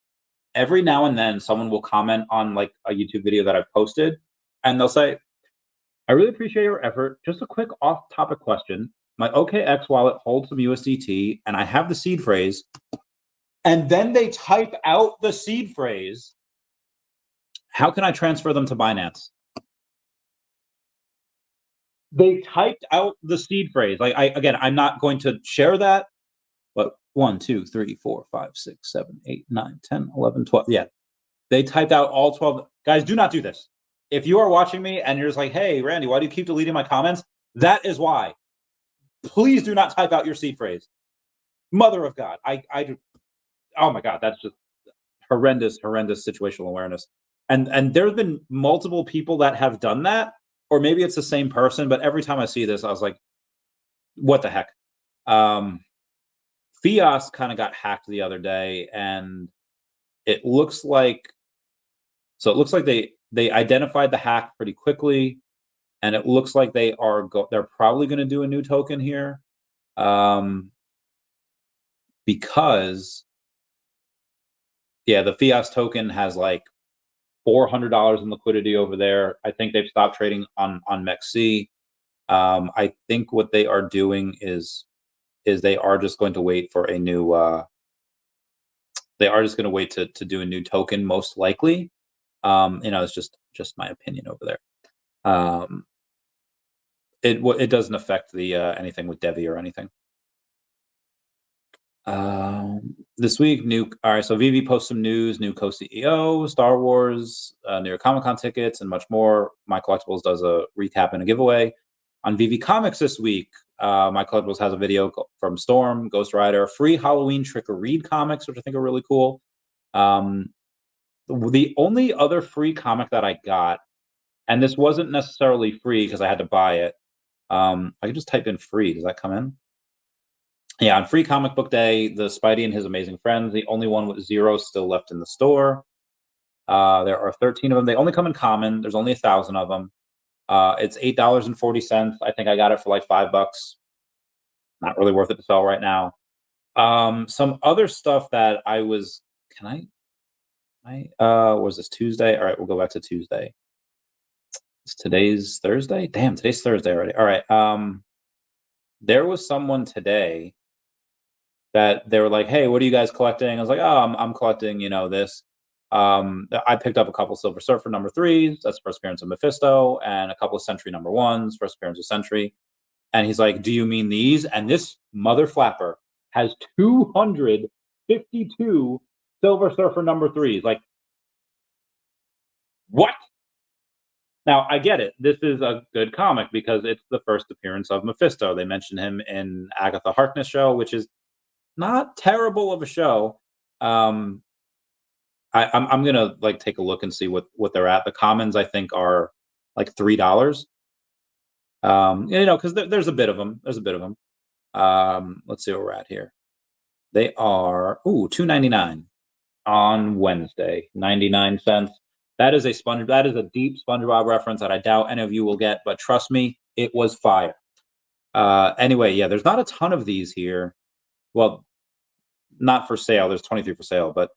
Every now and then, someone will comment on like a YouTube video that I've posted, and they'll say, "I really appreciate your effort. Just a quick off-topic question. My OKX wallet holds some USDT, and I have the seed phrase." And then they type out the seed phrase. How can I transfer them to Binance? They typed out the seed phrase. Like, I'm not going to share that. But 1, 2, 3, 4, 5, 6, 7, 8, 9, 10, 11, 12. Yeah. They typed out all 12. Guys, do not do this. If you are watching me and you're just like, hey, Randy, why do you keep deleting my comments? That is why. Please do not type out your seed phrase. Mother of God. Oh my God, that's just horrendous situational awareness. And there's been multiple people that have done that, or maybe it's the same person, but every time I see this, I was like, what the heck? Fias kind of got hacked the other day, and it looks like they identified the hack pretty quickly, and it looks like they're probably going to do a new token here, because the Fias token has like $400 in liquidity over there. I think they've stopped trading on MEXC. I think what they are doing is they are just going to wait for a new. They are just going to wait to do a new token, most likely. It's just my opinion over there. It doesn't affect the anything with Devi or anything. This week, all right, so VeVe posts some news, new co-CEO, Star Wars, New York Comic Con tickets, and much more. My Collectibles does a recap and a giveaway. On VeVe Comics this week, My Collectibles has a video from Storm, Ghost Rider, free Halloween Trick or Read comics, which I think are really cool. The only other free comic that I got, and this wasn't necessarily free because I had to buy it. I can just type in free. Does that come in? Yeah, on Free Comic Book Day, the Spidey and His Amazing Friends, the only one with 0 still left in the store. There are 13 of them. They only come in common. There's only 1,000 of them. It's $8.40. I think I got it for like $5. Not really worth it to sell right now. Some other stuff that was this Tuesday? All right, we'll go back to Tuesday. Today's Thursday? Damn, today's Thursday already. All right. There was someone today that they were like, "Hey, what are you guys collecting?" I was like, "Oh, I'm collecting, this." I picked up a couple Silver Surfer number 3s. That's first appearance of Mephisto, and a couple of Sentry number 1s, first appearance of Sentry. And he's like, "Do you mean these?" And this mother flapper has 252 Silver Surfer number 3s. Like, what? Now, I get it. This is a good comic because it's the first appearance of Mephisto. They mentioned him in Agatha Harkness show, which is not terrible of a show. I'm gonna like take a look and see what they're at. The commons I think are like $3. Because there's a bit of them. There's a bit of them. Let's see where we're at here. They are $2.99. on Wednesday, 99 cents. That is a deep SpongeBob reference that I doubt any of you will get, but trust me, it was fire. Anyway, yeah, there's not a ton of these here. Well, not for sale. There's 23 for sale, but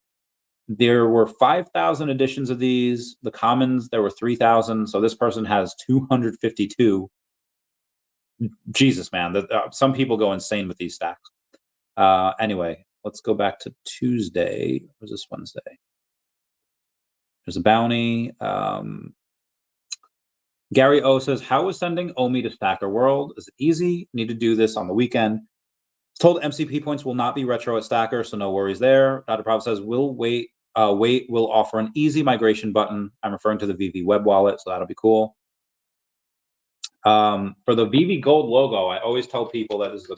there were 5,000 editions of these. The commons, there were 3,000. So this person has 252. Jesus, man. Some people go insane with these stacks. Anyway, let's go back to Tuesday. Or was this Wednesday? There's a bounty. Gary O says, how is sending OMI to Stackr World? Is it easy? Need to do this on the weekend. Told MCP points will not be retro at Stackr, so no worries there. Dr. Prabhu says, we'll wait. Will offer an easy migration button. I'm referring to the VeVe web wallet, so that'll be cool. For the VeVe Gold logo, I always tell people that this is a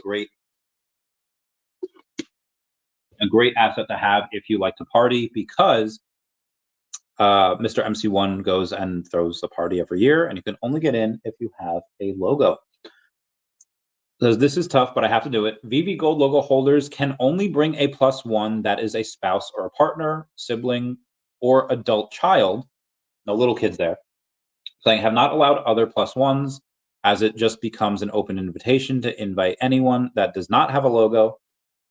great asset to have if you like to party, because Mr. MC1 goes and throws a party every year, and you can only get in if you have a logo. So this is tough, but I have to do it. VeVe Gold logo holders can only bring a +1 that is a spouse or a partner, sibling, or adult child. No little kids there. Saying have not allowed other +1s, as it just becomes an open invitation to invite anyone that does not have a logo.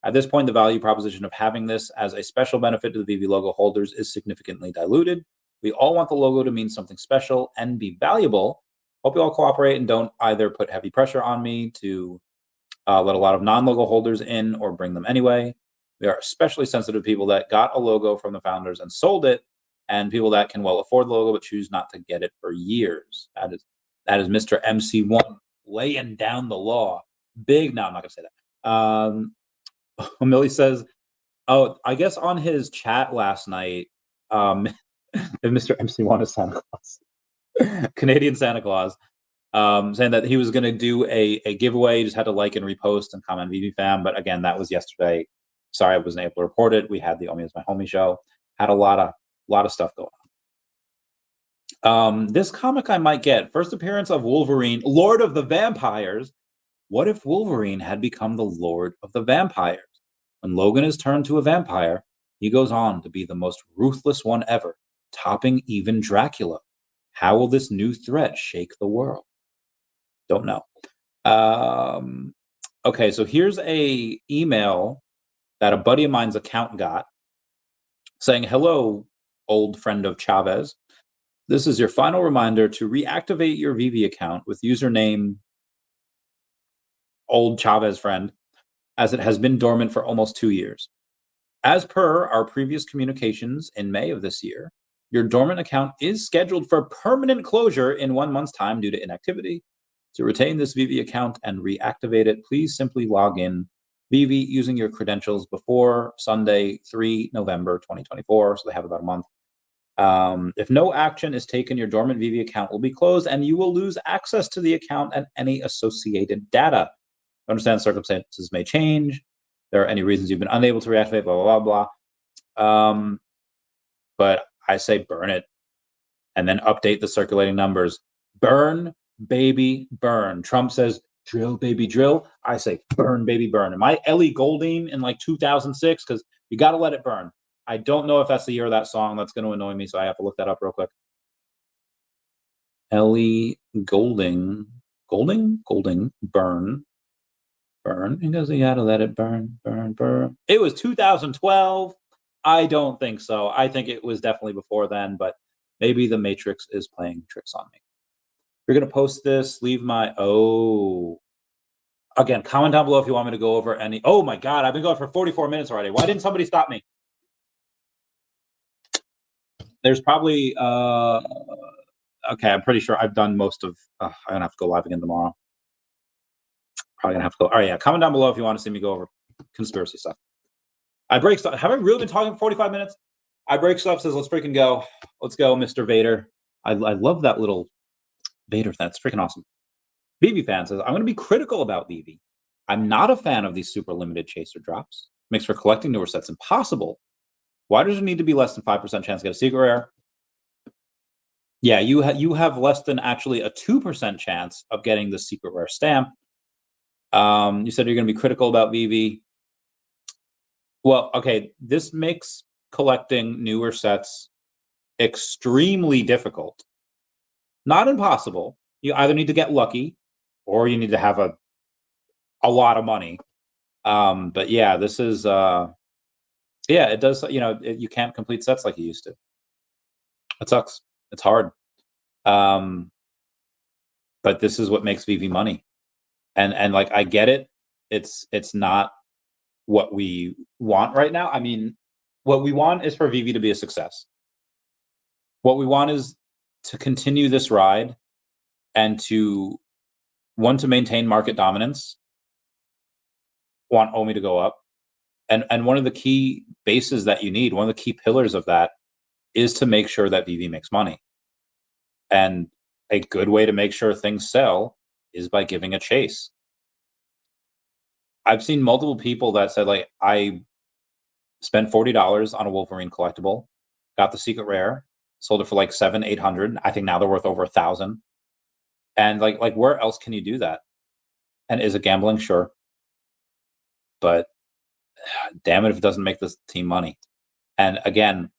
At this point, the value proposition of having this as a special benefit to the VeVe logo holders is significantly diluted. We all want the logo to mean something special and be valuable. Hope you all cooperate and don't either put heavy pressure on me to let a lot of non-logo holders in or bring them anyway. We are especially sensitive to people that got a logo from the founders and sold it, and people that can well afford the logo but choose not to get it for years. That is Mr. MC1 laying down the law. Big, no, I'm not going to say that. Millie says, oh, I guess on his chat last night, Mr. MC1 is Santa Claus, Canadian Santa Claus, saying that he was going to do a giveaway. You just had to like and repost and comment VeVe fam. But again, that was yesterday. Sorry, I wasn't able to report it. We had the Omi is My Homie show. Had a lot of stuff going on. This comic I might get. First appearance of Wolverine, Lord of the Vampires. What if Wolverine had become the Lord of the Vampires? When Logan is turned to a vampire, he goes on to be the most ruthless one ever, topping even Dracula. How will this new threat shake the world? Don't know. Okay, so here's a email that a buddy of mine's account got saying, hello, old friend of Chavez. This is your final reminder to reactivate your VeVe account with username old Chavez friend, as it has been dormant for almost 2 years. As per our previous communications in May of this year, your dormant account is scheduled for permanent closure in 1 month's time due to inactivity. To retain this VeVe account and reactivate it, please simply log in VeVe using your credentials before Sunday, 3 November 2024, so they have about a month. If no action is taken, your dormant VeVe account will be closed and you will lose access to the account and any associated data. Understand circumstances may change. If there are any reasons you've been unable to reactivate, blah, blah, blah. But I say burn it and then update the circulating numbers. Burn, baby, burn. Trump says, drill, baby, drill. I say, burn, baby, burn. Am I Ellie Goulding in like 2006? Because you got to let it burn. I don't know if that's the year of that song. That's going to annoy me, so I have to look that up real quick. Ellie Goulding, burn. Because you got to let it burn, burn, burn. It was 2012. I don't think so. I think it was definitely before then, but maybe the Matrix is playing tricks on me. If you're going to post this, leave my, again, comment down below if you want me to go over any, oh my God, I've been going for 44 minutes already. Why didn't somebody stop me? There's probably, okay, I'm pretty sure I've done most of, I'm going to have to go live again tomorrow. Probably going to have to go. All right, yeah, comment down below if you want to see me go over conspiracy stuff. I break stuff. Have I really been talking for 45 minutes? I break stuff, says, let's freaking go. Let's go, Mr. Vader. I love that little Vader thing. It's freaking awesome. VeVe fan says, I'm going to be critical about VeVe. I'm not a fan of these super limited chaser drops. Makes for collecting newer sets impossible. Why does there need to be less than 5% chance to get a secret rare? Yeah, you have less than actually a 2% chance of getting the secret rare stamp. You said you're going to be critical about VeVe. Well, okay, this makes collecting newer sets extremely difficult. Not impossible. You either need to get lucky or you need to have a lot of money. But yeah, this is yeah, it does, you can't complete sets like you used to. It sucks. It's hard. Um, but this is what makes VeVe money. And like I get it. It's not what we want right now. I mean, what we want is for VeVe to be a success. What we want is to continue this ride and to want to maintain market dominance, want OMI to go up. And one of the key bases that you need, one of the key pillars of that is to make sure that VeVe makes money. And a good way to make sure things sell is by giving a chase. I've seen multiple people that said, like, I spent $40 on a Wolverine collectible, got the secret rare, sold it for like 700-800. I think now they're worth over 1,000. And like where else can you do that? And is it gambling? Sure. But damn it if it doesn't make this team money. And again,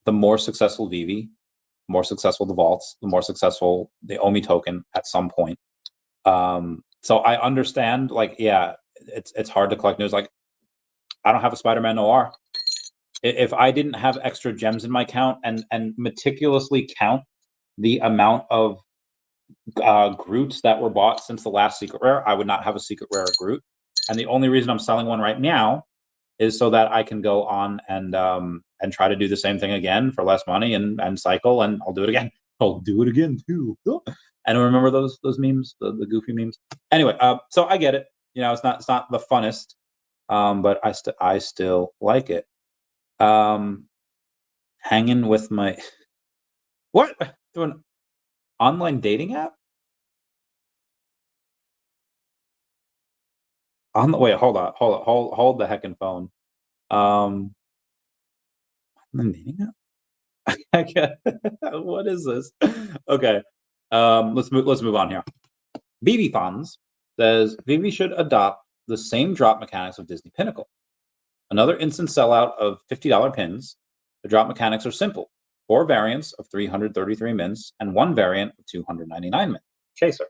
the more successful VeVe, the more successful the vaults, the more successful the OMI token at some point. So I understand, like, yeah, it's hard to collect news. Like, I don't have a Spider-Man Noir. If I didn't have extra gems in my count and meticulously count the amount of Groots that were bought since the last secret rare, I would not have a secret rare Groot. And the only reason I'm selling one right now is so that I can go on and try to do the same thing again for less money and cycle, and I'll do it again. I'll do it again too. And remember those memes, the goofy memes. Anyway, so I get it. It's not the funnest, but I still like it. Hanging with my what? Do an online dating app? Wait, hold on, hold the heckin' phone. Online dating app? Okay. What is this? Okay. Let's move on here. VeVe Funds says VeVe should adopt the same drop mechanics of Disney Pinnacle. Another instant sellout of $50 pins. The drop mechanics are simple. 4 variants of 333 mints and 1 variant of 299 mints. Chaser.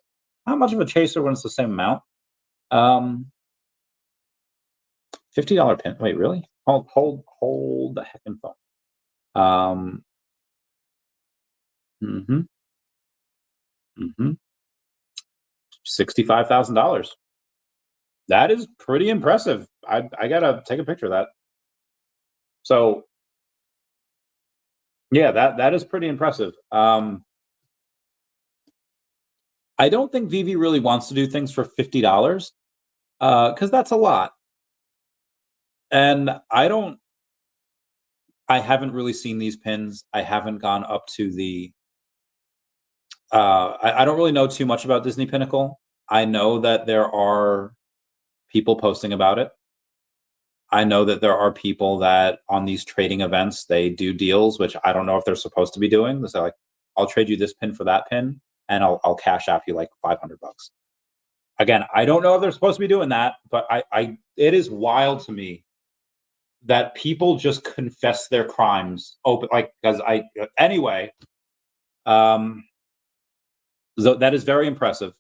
Not much of a chaser when it's the same amount. $50 pin. Wait, really? Hold the heckin' phone. $65,000. That is pretty impressive. I gotta take a picture of that. So, yeah, that is pretty impressive. I don't think VeVe really wants to do things for $50, because that's a lot. And I haven't really seen these pins. I haven't gone up to the. I don't really know too much about Disney Pinnacle. I know that there are people posting about it. I know that there are people that on these trading events, they do deals, which I don't know if they're supposed to be doing. They're like, I'll trade you this pin for that pin, and I'll cash out you like $500. Again, I don't know if they're supposed to be doing that, but it is wild to me that people just confess their crimes open, like, because anyway. So that is very impressive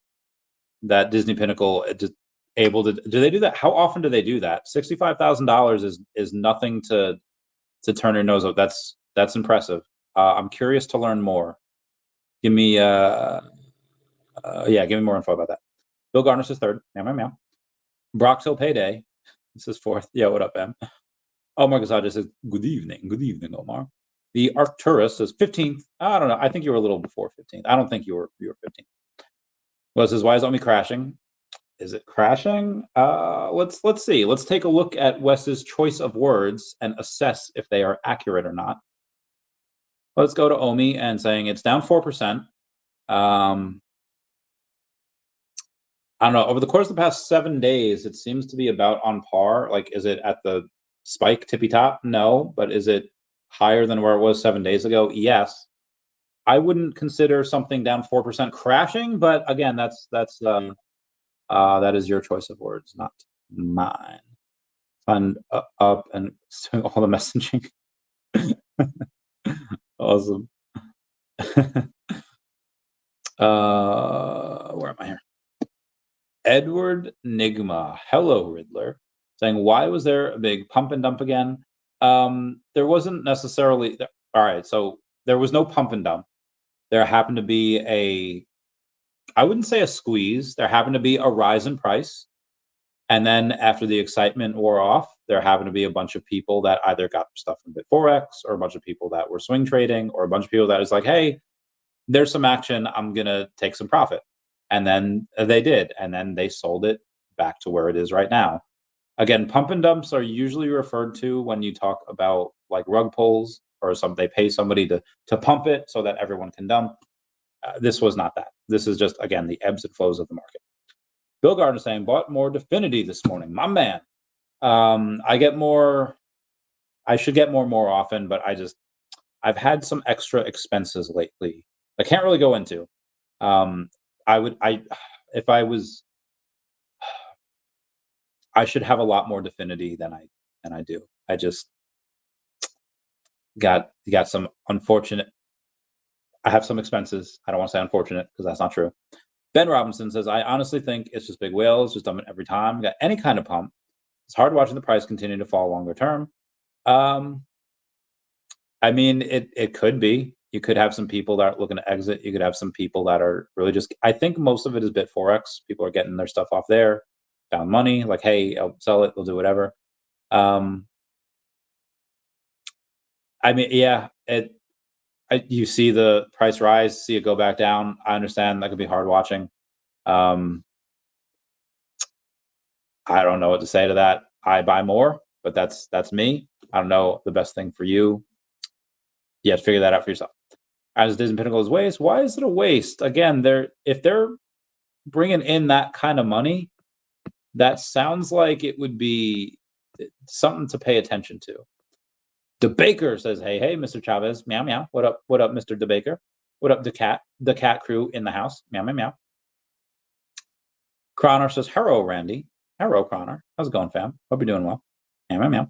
that Disney Pinnacle is able to. Do they do that? How often do they do that? $65,000 is nothing to turn your nose up. That's impressive. I'm curious to learn more. Give me give me more info about that. Bill Garner says third. Meow meow meow. Brock Hill payday. This is fourth. Yeah, what up, Em? Omar Gazada says good evening. Good evening, Omar. The Arcturus says 15th. I don't know. I think you were a little before 15th. I don't think you were 15th. Well, says, why is OMI crashing? Is it crashing? Let's see. Let's take a look at Wes's choice of words and assess if they are accurate or not. Let's go to OMI and saying it's down 4%. I don't know. Over the course of the past 7 days, it seems to be about on par. Like, is it at the spike tippy top? No. But is it higher than where it was 7 days ago? Yes. I wouldn't consider something down 4% crashing, but again, that is your choice of words, not mine. Fund up and doing all the messaging. Awesome. Where am I here? Edward Nigma. Hello, Riddler. Saying, why was there a big pump and dump again? There wasn't necessarily. All right, so there was no pump and dump. There happened to be I wouldn't say a squeeze. There happened to be a rise in price. And then after the excitement wore off, there happened to be a bunch of people that either got stuff from Bit4X, or a bunch of people that were swing trading, or a bunch of people that was like, hey, there's some action, I'm going to take some profit. And then they did. And then they sold it back to where it is right now. Again, pump and dumps are usually referred to when you talk about like rug pulls, or they pay somebody to pump it so that everyone can dump. This was not that. This is just, again, the ebbs and flows of the market. Bill Gardner saying, bought more Definity this morning. My man. I should get more often, but I've had some extra expenses lately. I can't really go into. If I was, I should have a lot more Definity than I do. I just got some unfortunate. I have some expenses. I don't want to say unfortunate because that's not true. Ben Robinson says, I honestly think it's just big whales, just dump it every time. Got any kind of pump. It's hard watching the price continue to fall longer term. I mean, it could be. You could have some people that are looking to exit. You could have some people that are really just. I think most of it is Bit4X. People are getting their stuff off there, found money. Like, hey, I'll sell it. They'll do whatever. I mean, yeah. You see the price rise, see it go back down. I understand that could be hard watching. I don't know what to say to that. I buy more, but that's me. I don't know the best thing for you. You have to figure that out for yourself. As Disney Pinnacle is waste, why is it a waste? Again, if they're bringing in that kind of money, that sounds like it would be something to pay attention to. DeBaker says, hey, Mr. Chavez, meow, meow. What up, Mr. DeBaker? What up, the cat crew in the house? Meow, meow, meow. Croner says, hello, Randy. Hello, Croner. How's it going, fam? Hope you're doing well. Meow, meow, meow.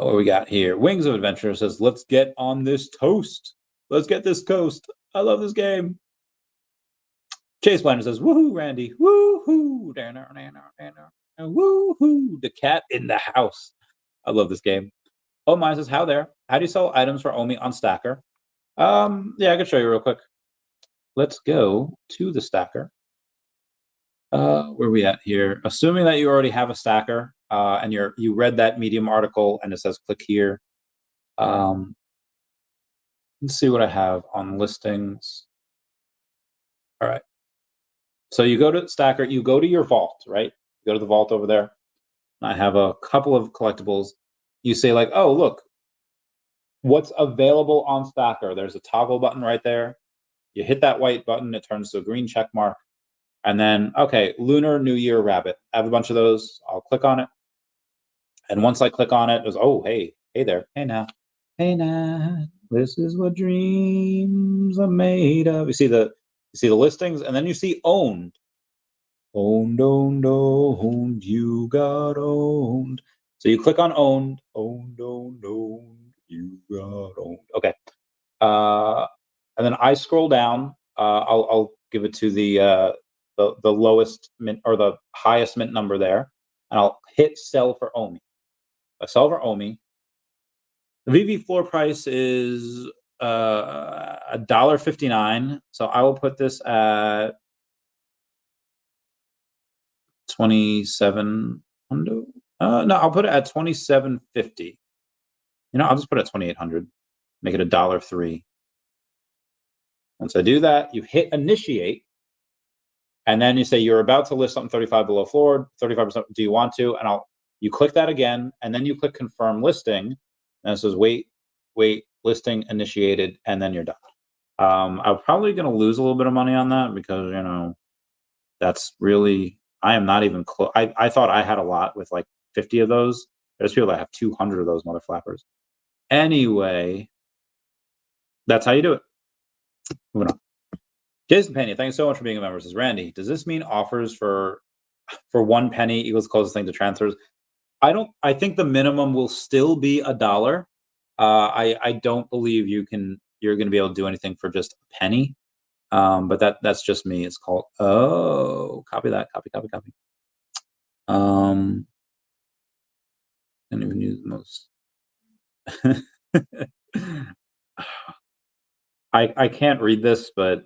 What we got here? Wings of Adventure says, let's get on this toast. Let's get this toast. I love this game. Chase Blinder says, woohoo, Randy. Woohoo. Woohoo. The cat in the house. I love this game. Oh, mine says, how there? How do you sell items for OMI on Stackr? Yeah, I can show you real quick. Let's go to the Stackr. Where are we at here? Assuming that you already have a Stackr and you read that Medium article and it says click here. Let's see what I have on listings. All right. So you go to Stackr, you go to your vault, right? You go to the vault over there. I have a couple of collectibles. You say like, oh, look, what's available on Stackr? There's a toggle button right there. You hit that white button, it turns to a green check mark. And then, okay, Lunar New Year Rabbit. I have a bunch of those. I'll click on it. And once I click on it, it goes, oh, hey there. Hey now. This is what dreams are made of. You see the listings, and then you see owned. Owned, you got owned. So you click on owned, you got owned. Okay. And then I scroll down. I'll give it to the lowest mint or the highest mint number there, and I'll hit sell for OMI. I sell for OMI. The VeVe floor price is $1.59. So I will put this at 2,700. No, I'll put it at 2,750. I'll just put it at 2,800. Make it $1.03. Once I do that, you hit initiate, and then you say you're about to list something 35 below floor, 35%. Do you want to? And you click that again, and then you click confirm listing, and it says wait, listing initiated, and then you're done. I'm probably going to lose a little bit of money on that because that's really, I am not even close. I thought I had a lot with like 50 of those. There's people that have 200 of those mother flappers. Anyway, that's how you do it. Moving on. Jason Pena, thanks so much for being a member. Says Randy, does this mean offers for 1 penny equals closest thing to transfers? I think the minimum will still be $1. I don't believe you're going to be able to do anything for just a penny. But that's just me. It's called, oh, copy that, copy. Um, and even use the most. I can't read this, but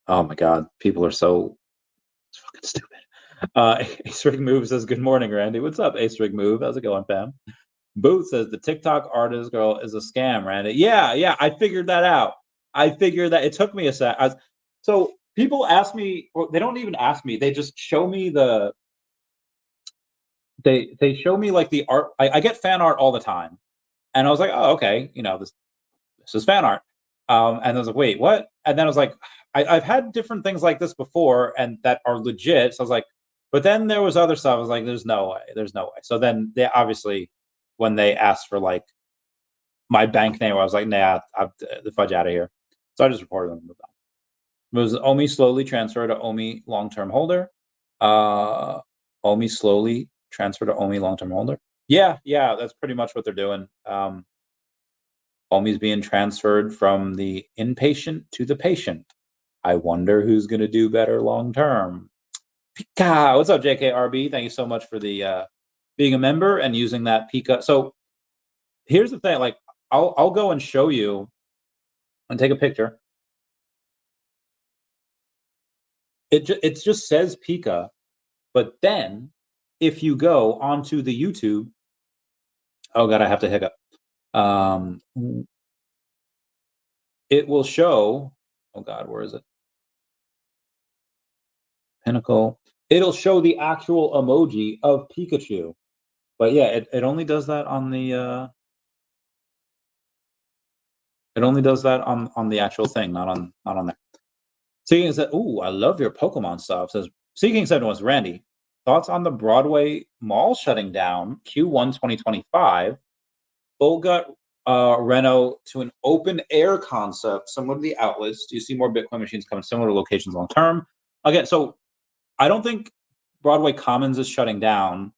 oh my god, people are so fucking stupid. Ace Rig Move says, "Good morning, Randy. What's up, Ace Rig Move? How's it going, fam?" Booth says, "The TikTok artist girl is a scam, Randy." Yeah, I figured that out. I figured that it took me a sec. So people ask me, or they don't even ask me. They just show me they show me like the art. I get fan art all the time, and I was like, oh, okay, this is fan art. And I was like, wait, what? And then I was like, I've had different things like this before, and that are legit. So I was like, but then there was other stuff. I was like, there's no way. So then they obviously, when they asked for like my bank name, I was like, nah, the fudge out of here. So I just reported them. It was OMI slowly transfer to OMI long-term holder. OMI slowly transfer to OMI long-term holder. Yeah, that's pretty much what they're doing. OMI's being transferred from the inpatient to the patient. I wonder who's going to do better long-term. Pika, what's up, JKRB? Thank you so much for the being a member and using that Pika. So here's the thing, like I'll go and show you and take a picture. It just says Pika, but then if you go onto the YouTube, oh god, I have to hiccup. It will show. Oh god, where is it? Pinnacle. It'll show the actual emoji of Pikachu, but yeah, it only does that on the. It only does that on the actual thing, not on there. Seeking said, "Ooh, I love your Pokemon stuff." Says Seeking said was Randy. Thoughts on the Broadway Mall shutting down Q1 2025? Full gut reno to an open air concept similar to the outlets. Do you see more Bitcoin machines coming similar to locations long term? Again, so I don't think Broadway Commons is shutting down,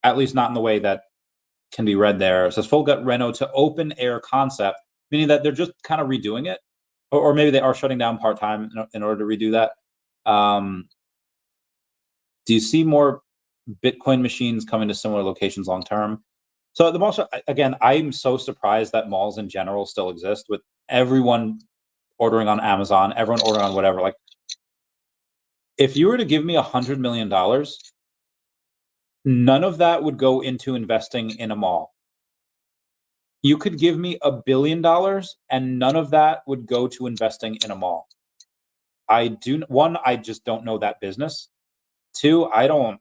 at least not in the way that can be read there. It says full gut reno to open air concept, meaning that they're just kind of redoing it, or maybe they are shutting down part time in order to redo that. Do you see more Bitcoin machines coming to similar locations long term? So the mall, again, I'm so surprised that malls in general still exist with everyone ordering on Amazon, everyone ordering on whatever. Like, if you were to give me $100 million, none of that would go into investing in a mall. You could give me $1 billion and none of that would go to investing in a mall. I just don't know that business. Two, I don't know.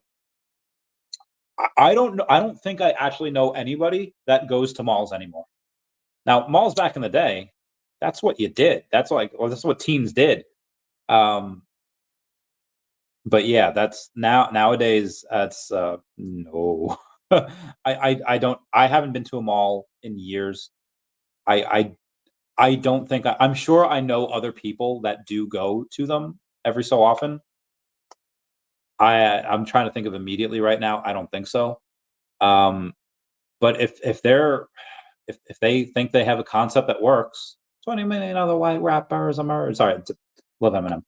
I don't think I actually know anybody that goes to malls anymore. Now, malls back in the day, that's what you did. That's what teens did. But yeah, that's nowadays. That's no. I haven't been to a mall in years. I don't think I'm sure I know other people that do go to them every so often. I'm trying to think of immediately right now. I don't think so. But if they think they have a concept that works, 20 million other white rappers emerge. Sorry, love Eminem.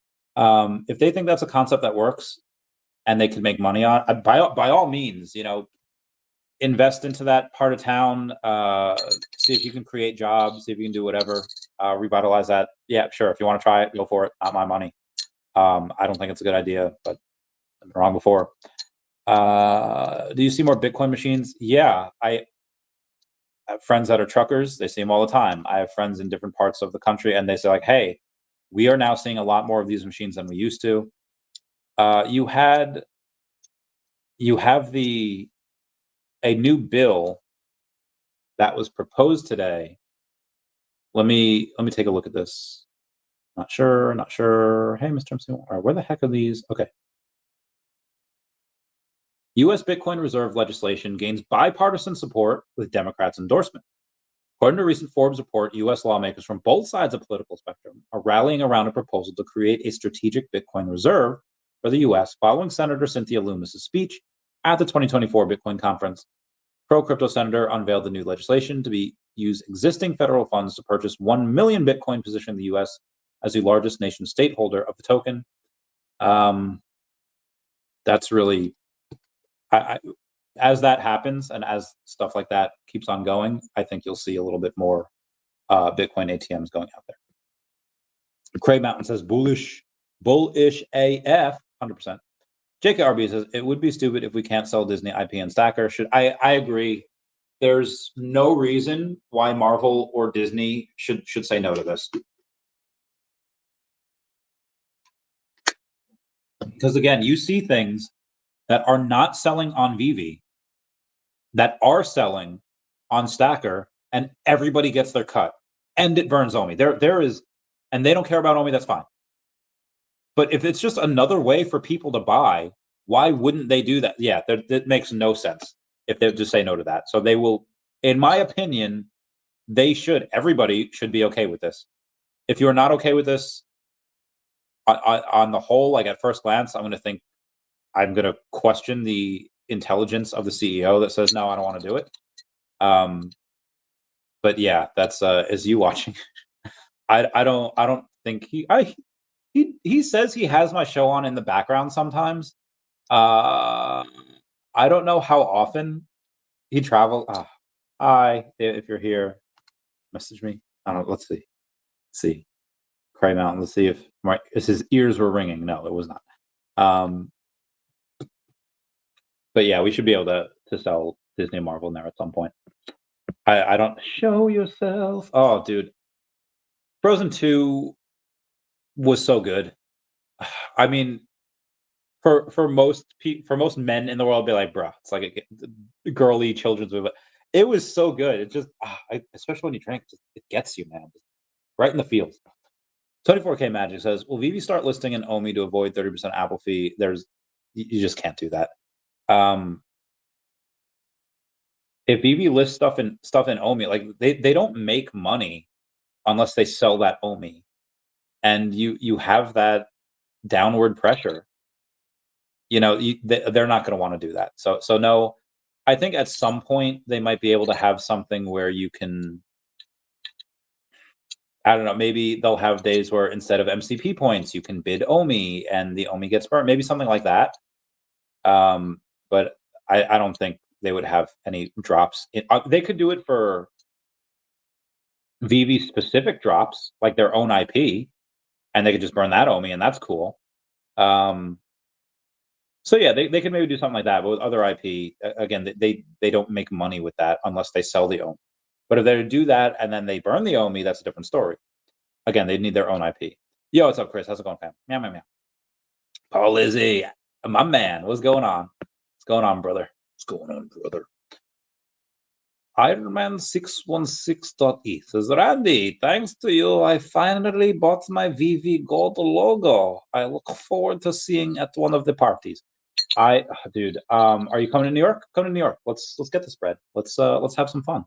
If they think that's a concept that works and they can make money on, by all means, invest into that part of town. See if you can create jobs. See if you can do whatever. Revitalize that. Yeah, sure. If you want to try it, go for it. Not my money. I don't think it's a good idea, but I've been wrong before. Do you see more Bitcoin machines? Yeah, I have friends that are truckers. They see them all the time. I have friends in different parts of the country, and they say like, "Hey, we are now seeing a lot more of these machines than we used to." You have a new bill that was proposed today. Let me take a look at this. Not sure. Hey, Mr. MC, where the heck are these? Okay. U.S. Bitcoin reserve legislation gains bipartisan support with Democrats' endorsement. According to a recent Forbes report, U.S. lawmakers from both sides of the political spectrum are rallying around a proposal to create a strategic Bitcoin reserve for the U.S. following Senator Cynthia Lummis' speech at the 2024 Bitcoin conference. Pro-crypto senator unveiled the new legislation to use existing federal funds to purchase 1 million Bitcoin, positioning the U.S. as the largest nation state holder of the token. That's really, as that happens and as stuff like that keeps on going, I think you'll see a little bit more Bitcoin ATMs going out there. Craig Mountain says bullish AF, 100%. JKRB says it would be stupid if we can't sell Disney IP and Stackr. I agree. There's no reason why Marvel or Disney should say no to this. Because again, you see things that are not selling on VeVe that are selling on Stackr, and everybody gets their cut, and it burns OMI. There is, and they don't care about OMI. That's fine. But if it's just another way for people to buy, why wouldn't they do that? Yeah, that makes no sense if they just say no to that. So they will, in my opinion, everybody should be okay with this. If you're not okay with this, on the whole, like at first glance, I'm going to question the intelligence of the CEO that says, no, I don't want to do it. But yeah, that's is you watching. I don't think he says he has my show on in the background sometimes. I don't know how often he travels. Hi, if you're here, message me. I don't know. Let's see. Cray Mountain. Let's see if his ears were ringing. No, it was not. But yeah, we should be able to sell Disney and Marvel in there at some point. I don't show yourself. Oh, dude, Frozen 2 was so good. I mean, for most men in the world, be like, bro, it's like a girly children's movie. It was so good. It just, especially when you drink, it gets you, man, right in the feels. 24K Magic says, will VeVe start listing an OMI to avoid 30% Apple fee? You just can't do that. If VeVe lists stuff in OMI, like they don't make money unless they sell that OMI, and you have that downward pressure. They're not going to want to do that. So no, I think at some point they might be able to have something where you can, I don't know, maybe they'll have days where instead of MCP points, you can bid OMI and the OMI gets burnt, maybe something like that. But I don't think they would have any drops. They could do it for VeVe specific drops, like their own IP, and they could just burn that OMI, and that's cool. So yeah, they could maybe do something like that. But with other IP, again, they don't make money with that unless they sell the OMI. But if they do that and then they burn the OMI, that's a different story. Again, they need their own IP. Yo, what's up, Chris? How's it going, fam? Meow, meow, meow. Paul Lizzie, my man, what's going on? What's going on, brother? What's going on, brother? Ironman616.e says, Randy, thanks to you, I finally bought my VeVe Gold logo. I look forward to seeing at one of the parties. Dude, are you coming to New York? Come to New York. Let's get this bread. Let's have some fun.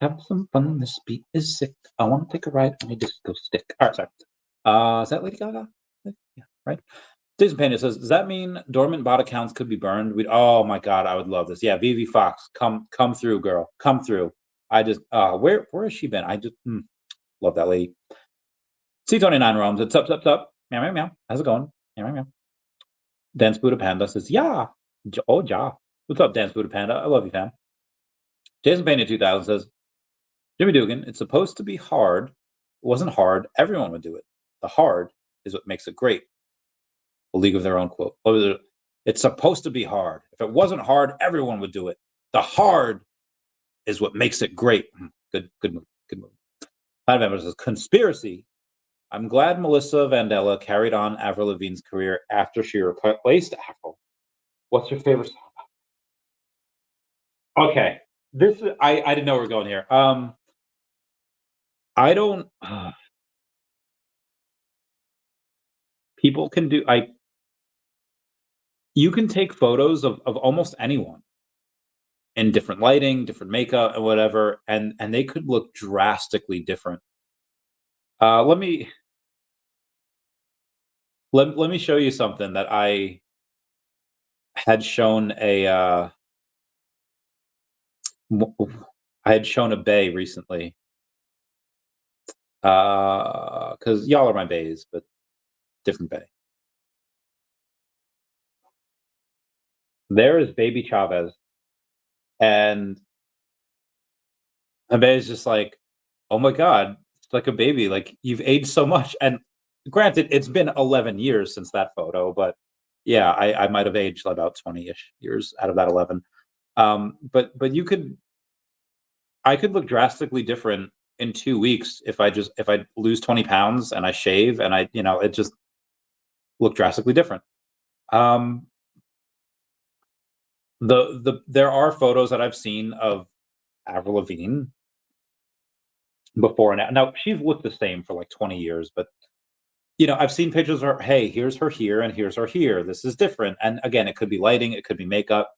Have some fun. This beat is sick. I want to take a ride on a disco stick. All right, sorry. Is that Lady Gaga? Yeah, right. Jason Pena says, does that mean dormant bot accounts could be burned? Oh my God, I would love this. Yeah, VeVe Fox, come through, girl. Come through. I just, where has she been? I just love that lady. C29 Roams, it's up. Meow, meow, meow. How's it going? Meow, meow, meow. Dance Buddha Panda says, yeah. Oh, ja. What's up, Dance Buddha Panda? I love you, fam. Jason Pena 2000 says, Jimmy Dugan, it's supposed to be hard. It wasn't hard. Everyone would do it. The hard is what makes it great. A league of their own quote. It's supposed to be hard. If it wasn't hard, everyone would do it. The hard is what makes it great. Good move. Planet Member says, conspiracy. I'm glad Melissa Vandella carried on Avril Lavigne's career after she replaced Avril. What's your favorite song? Okay. I didn't know we were going here. I don't people can do you can take photos of almost anyone in different lighting, different makeup, and whatever, and they could look drastically different. Let me show you something that I had shown a I had shown a bay recently. Because y'all are my bays, but different bay. There is baby Chavez, and Abe is just like, "Oh my god, it's like a baby, like, you've aged so much." And granted, it's been 11 years since that photo, but yeah, I might have aged about 20-ish years out of that 11. But I could look drastically different in 2 weeks if I lose 20 pounds and I shave and it just look drastically different. Um, there are photos that I've seen of Avril Lavigne before and now she's looked the same for like 20 years, but I've seen pictures of her. Hey, here's her here and here's her here. This is different. And again, it could be lighting, it could be makeup.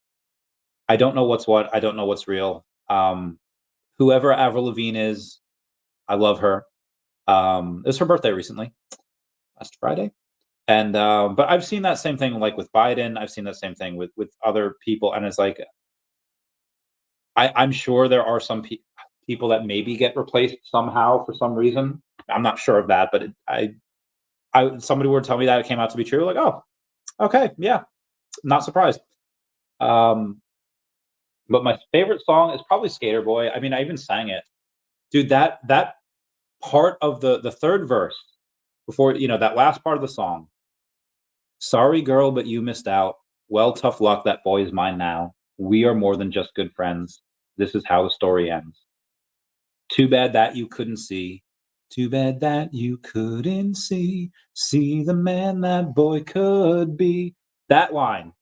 I don't know what's what. I don't know what's real. Whoever Avril Lavigne is, I love her. It was her birthday recently, last Friday. And but I've seen that same thing like with Biden. I've seen that same thing with other people, and it's like I'm sure there are some people that maybe get replaced somehow for some reason. I'm not sure of that, but somebody were to tell me that it came out to be true. Like, oh, okay, yeah, not surprised. But my favorite song is probably Skater Boy. I mean, I even sang it, dude. That part of the third verse before that last part of the song. Sorry, girl, but you missed out. Well, tough luck. That boy is mine now. We are more than just good friends. This is how the story ends. Too bad that you couldn't see. Too bad that you couldn't see the man that boy could be. That line.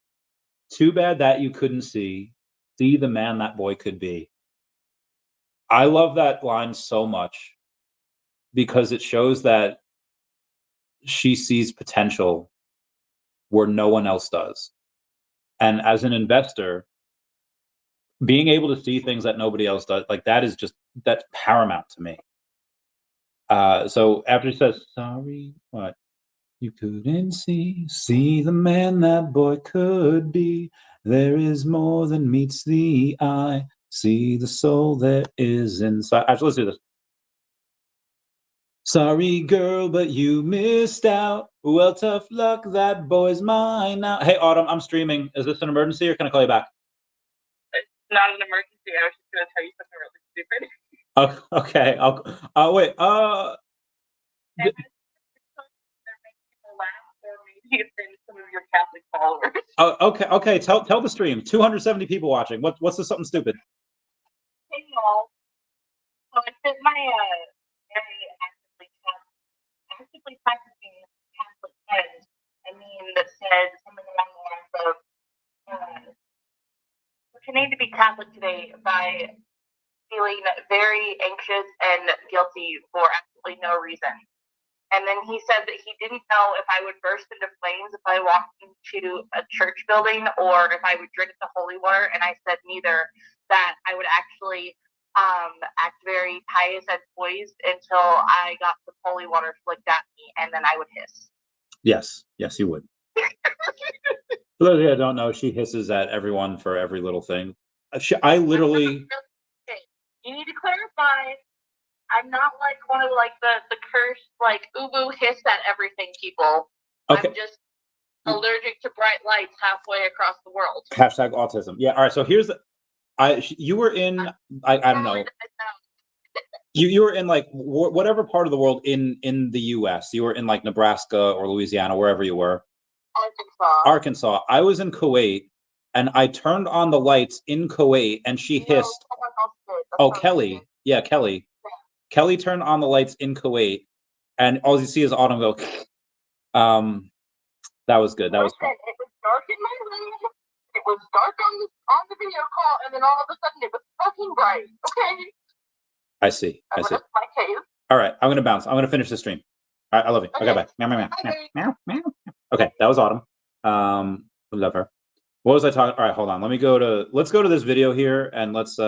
Too bad that you couldn't see the man that boy could be. I love that line so much because it shows that she sees potential where no one else does. And as an investor, being able to see things that nobody else does, like that's paramount to me. So after he says, sorry, what? You couldn't see the man that boy could be. There is more than meets the eye. See the soul that is inside. Actually, let's do this. Sorry, girl, but you missed out. Well, tough luck, that boy's mine now. Hey, Autumn, I'm streaming. Is this an emergency or can I call you back? It's not an emergency. I was just going to tell you something really stupid. Oh, okay. Wait. Some of your Catholic followers. Oh, okay. Tell the stream. 270 people watching. What's this something stupid? Hey y'all. So I sent my very actively practicing Catholic friend a meme that said something along the lines of you need to be Catholic today by feeling very anxious and guilty for absolutely no reason. And then he said that he didn't know if I would burst into flames if I walked into a church building or if I would drink the holy water. And I said neither, that I would actually act very pious and poised until I got the holy water flicked at me, and then I would hiss. Yes, you would. For those of you that don't know, she hisses at everyone for every little thing. I literally... You need to clarify. I'm not like one of the cursed ubu hiss at everything people. Okay. I'm just allergic to bright lights halfway across the world. Hashtag autism. Yeah. All right. So here's you were in I don't know. You were in like whatever part of the world in the U.S. You were in like Nebraska or Louisiana, wherever you were. Arkansas. I was in Kuwait, and I turned on the lights in Kuwait, and she hissed. Oh, Kelly. Yeah, Kelly. Kelly turned on the lights in Kuwait, and all you see is Autumn go. That was good. That was fun. It was dark in my room. It was dark on the video call, and then all of a sudden it was fucking bright. Okay. I see. My cave. All right, I'm gonna bounce. I'm gonna finish the stream. All right, I love you. Okay, bye. Meow, meow, meow, meow, meow. Okay, that was Autumn. We love her. What was I talking? All right, hold on. Let's go to this video here, and let's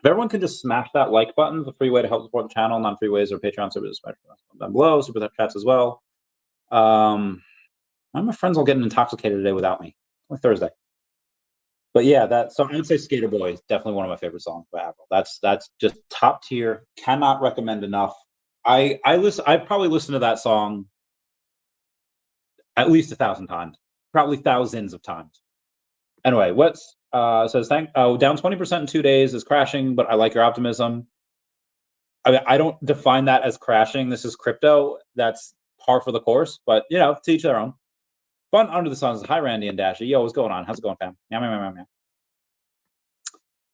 if everyone can just smash that like button, the free way to help support the channel, non-free ways or Patreon services down below, super chats as well. My friends all getting intoxicated today without me. It's Thursday. But yeah, so I would say Skater Boy is definitely one of my favorite songs by Avril. That's just top tier. Cannot recommend enough. I probably listened to that song at least 1,000 times, probably thousands of times. Anyway, what's says down 20% in 2 days is crashing, but I like your optimism. I don't define that as crashing. This is crypto. That's par for the course, but to each their own. Fun under the sun. Hi, Randy and Dashy. Yo, what's going on? How's it going, fam? Meow, meow, meow, meow, meow.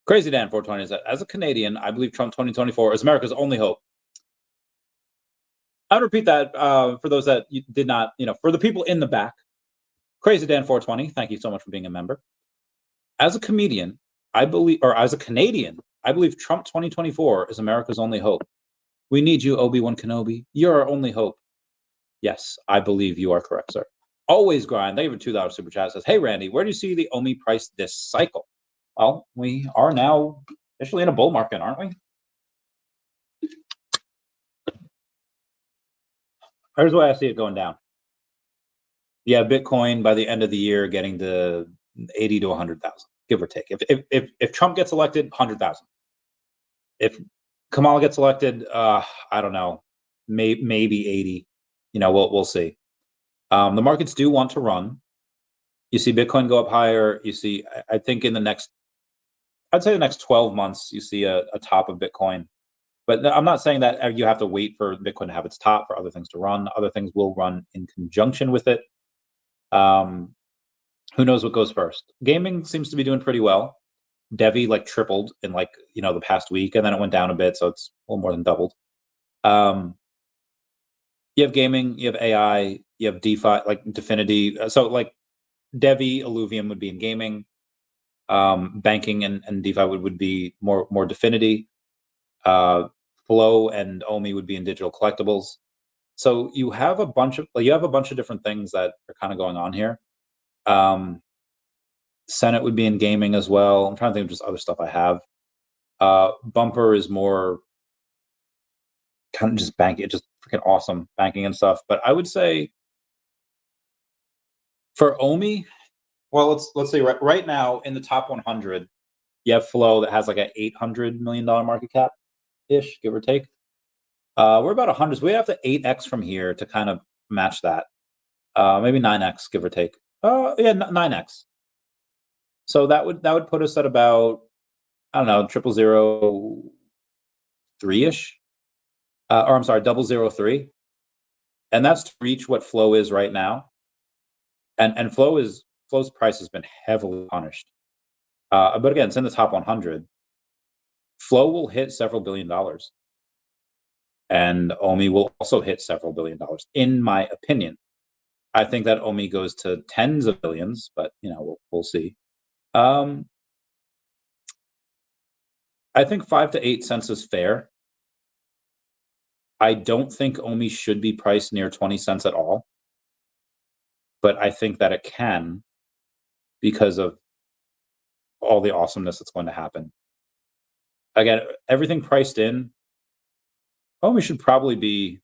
Crazy Dan 420 said, as a Canadian, I believe Trump 2024 is America's only hope. I would repeat that for those that did not, for the people in the back. Crazy Dan 420, thank you so much for being a member. As a comedian, as a Canadian, I believe Trump 2024 is America's only hope. We need you, Obi-Wan Kenobi. You're our only hope. Yes, I believe you are correct, sir. Always grind. Thank you for $2 super chat. Says, hey, Randy, where do you see the OMI price this cycle? Well, we are now officially in a bull market, aren't we? Here's why I see it going down. Yeah, Bitcoin by the end of the year getting to 80 to 100,000, give or take. If Trump gets elected, 100,000. If Kamala gets elected, I don't know, maybe 80. We'll see. The markets do want to run. You see Bitcoin go up higher. You see, I think I'd say the next 12 months, you see a top of Bitcoin. But I'm not saying that you have to wait for Bitcoin to have its top for other things to run. Other things will run in conjunction with it. Who knows what goes first? Gaming seems to be doing pretty well. VeVe tripled in the past week, and then it went down a bit, so it's a little more than doubled. You have gaming, you have AI, you have DeFi, like Definity. So VeVe, Illuvium would be in gaming. Banking and DeFi would be more Definity. Flow and OMI would be in digital collectibles. So you have a bunch of different things that are kind of going on here. Senate would be in gaming as well. I'm trying to think of just other stuff I have. Bumper is more kind of just banking, just freaking awesome banking and stuff. But I would say for OMI, well, let's say right now in the top 100, you have Flow that has like an $800 million market cap ish, give or take. We're about 100. So we have to 8x from here to kind of match that. Maybe 9x, give or take. Yeah, 9x. So that would put us at about, I don't know, 0003-ish. Or I'm sorry, 003. And that's to reach what Flow is right now. And Flow's price has been heavily punished. But again, it's in the top 100. Flow will hit several $1 billion. And OMI will also hit several $1 billion, in my opinion. I think that OMI goes to tens of billions, but we'll see. I think 5 to 8 cents is fair. I don't think OMI should be priced near 20 cents at all, but I think that it can because of all the awesomeness that's going to happen. Again, everything priced in, OMI should probably be,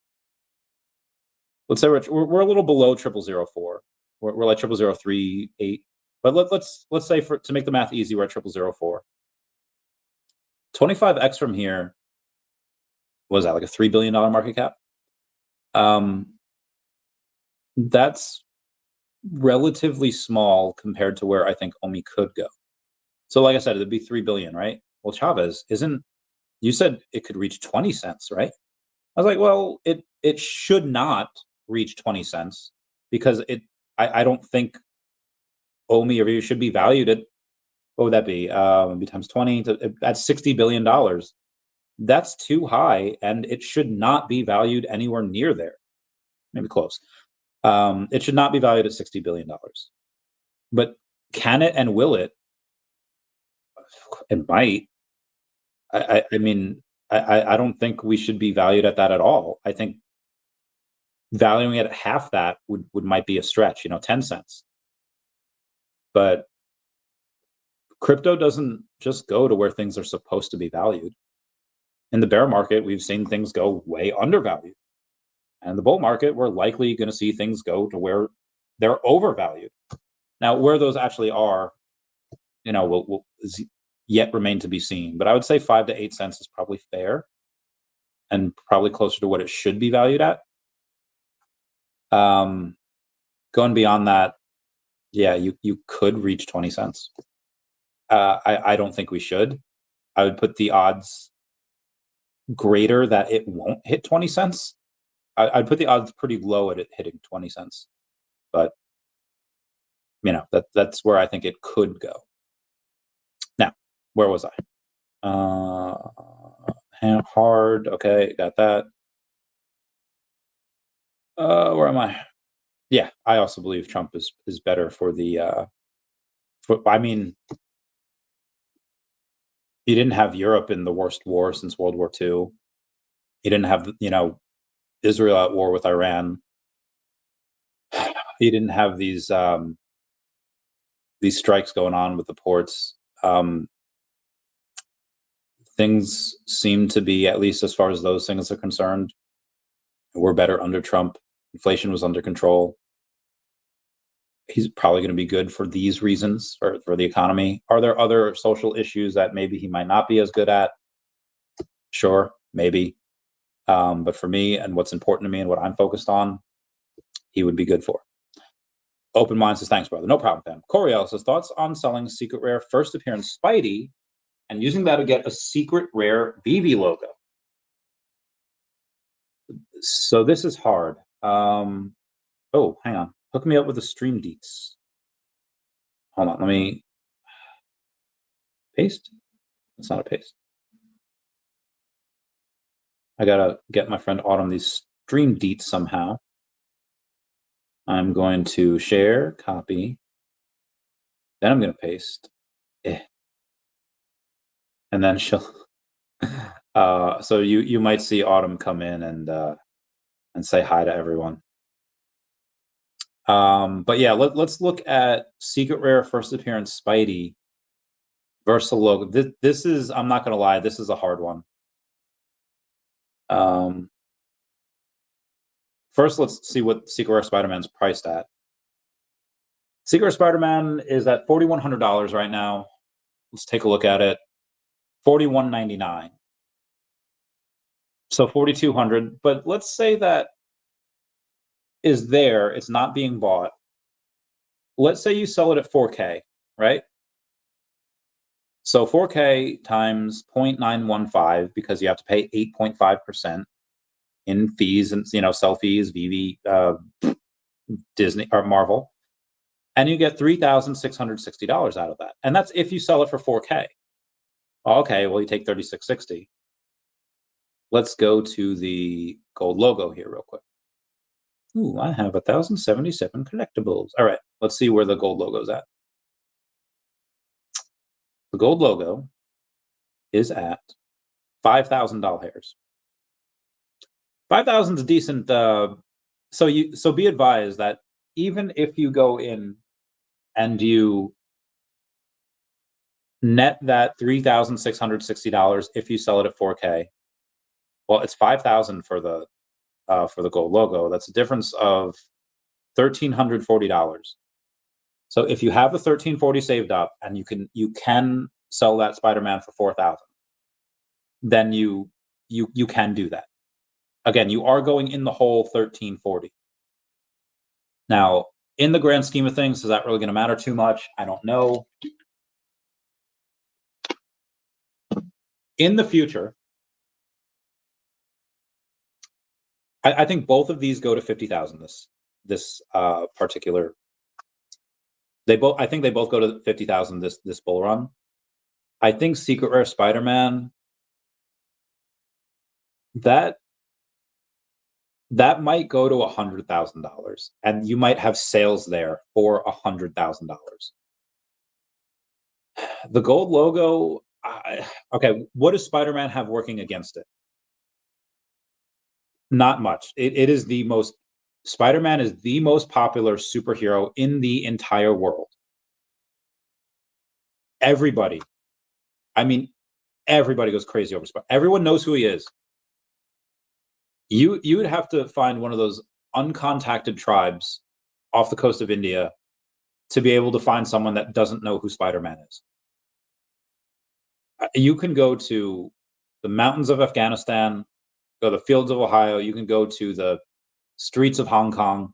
let's say we're a little below 0004. We're like 0038. But let's say to make the math easy, we're at 0004. 25x from here, was that like a $3 billion market cap? That's relatively small compared to where I think OMI could go. So like I said, it'd be 3 billion, right? Well, Chavez, you said it could reach 20 cents, right? I was like, well, it should not reach 20 cents because I don't think OMI or VeVe should be valued at, what would that be? It'd be times 20 at $60 billion. That's too high, and it should not be valued anywhere near there. Maybe close. It should not be valued at $60 billion. But can it and will it? It might. I mean, I don't think we should be valued at that at all. I think valuing it at half that might be a stretch, 10 cents. But crypto doesn't just go to where things are supposed to be valued. In the bear market, we've seen things go way undervalued. And in the bull market, we're likely going to see things go to where they're overvalued. Now, where those actually are, is yet remain to be seen. But I would say 5 to 8 cents is probably fair, and probably closer to what it should be valued at. Going beyond that, yeah, you could reach 20 cents. I don't think we should. I would put the odds greater that it won't hit 20 cents. I'd put the odds pretty low at it hitting 20 cents. But, that's where I think it could go. Now, where was I? Hard. Okay, got that. Where am I? Yeah, I also believe Trump is better for the. He didn't have Europe in the worst war since World War II. He didn't have Israel at war with Iran. He didn't have these strikes going on with the ports. Things seem to be, at least as far as those things are concerned, were better under Trump. Inflation was under control. He's probably going to be good for these reasons, for the economy. Are there other social issues that maybe he might not be as good at? Sure, maybe. But for me, and what's important to me and what I'm focused on, he would be good for. Open Mind says, thanks, brother. No problem, fam. Coriel says, thoughts on selling secret rare first appearance Spidey and using that to get a secret rare VeVe logo. So this is hard. Oh, hang on. Hook me up with the stream deets. Hold on. Let me paste. It's not a paste. I gotta get my friend Autumn these stream deets somehow. I'm going to share, copy. Then I'm going to paste. And then she'll. So you might see Autumn come in and say hi to everyone. But yeah, let's look at secret rare first appearance Spidey versus logo. This is, I'm not gonna lie, this is a hard one. First, let's see what secret rare Spider-Man's priced at. Secret rare Spider-Man is at $4,100 right now. Let's take a look at it. $4,199. So $4,200. But let's say that is there, it's not being bought. Let's say you sell it at 4K, right? So 4K times 0.915, because you have to pay 8.5% in fees and sell fees, VeVe, Disney or Marvel, and you get $3,660 out of that. And that's if you sell it for 4K. Okay, well, you take $3,660. Let's go to the gold logo here real quick. Ooh, I have 1,077 collectibles. All right, let's see where the gold logo's at. The gold logo is at $5,000. 5,000 is decent. So be advised that even if you go in and you net that $3,660 if you sell it at 4K, well, it's $5,000 for the gold logo. That's a difference of $1,340. So if you have the $1,340 saved up and you can sell that Spider-Man for $4,000, then you can do that. Again, you are going in the whole $1,340. Now, in the grand scheme of things, is that really going to matter too much? I don't know. In the future, I think both of these go to 50,000. This particular, I think they both go to 50,000. This bull run. I think Secret Rare Spider-Man, that might go to $100,000, and you might have sales there for $100,000. The gold logo, okay, what does Spider-Man have working against it? Not much. It is the most, Spider-Man is the most popular superhero in the entire world. Everybody goes crazy over Spider-Man. Everyone knows who he is. You would have to find one of those uncontacted tribes off the coast of India to be able to find someone that doesn't know who Spider-Man is. You can go to the mountains of Afghanistan, go to the fields of Ohio. You can go to the streets of Hong Kong.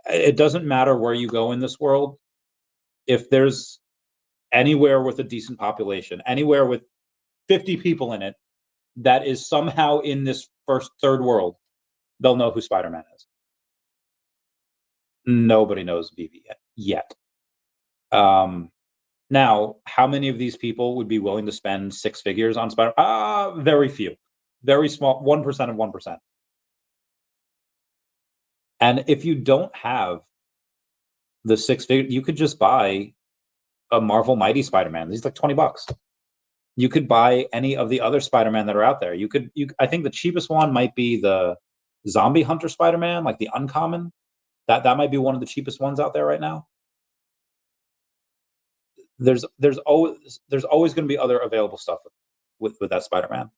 It doesn't matter where you go in this world. If there's anywhere with a decent population, anywhere with 50 people in it, that is somehow in this third world, they'll know who Spider-Man is. Nobody knows VeVe yet. Now, how many of these people would be willing to spend six figures on Spider? Very few, very small, 1% of 1%. And if you don't have the six figure, you could just buy a Marvel Mighty Spider-Man. He's like $20. You could buy any of the other Spider-Man that are out there. I think the cheapest one might be the Zombie Hunter Spider-Man, like the uncommon. That might be one of the cheapest ones out there right now. There's always going to be other available stuff with that Spider-Man.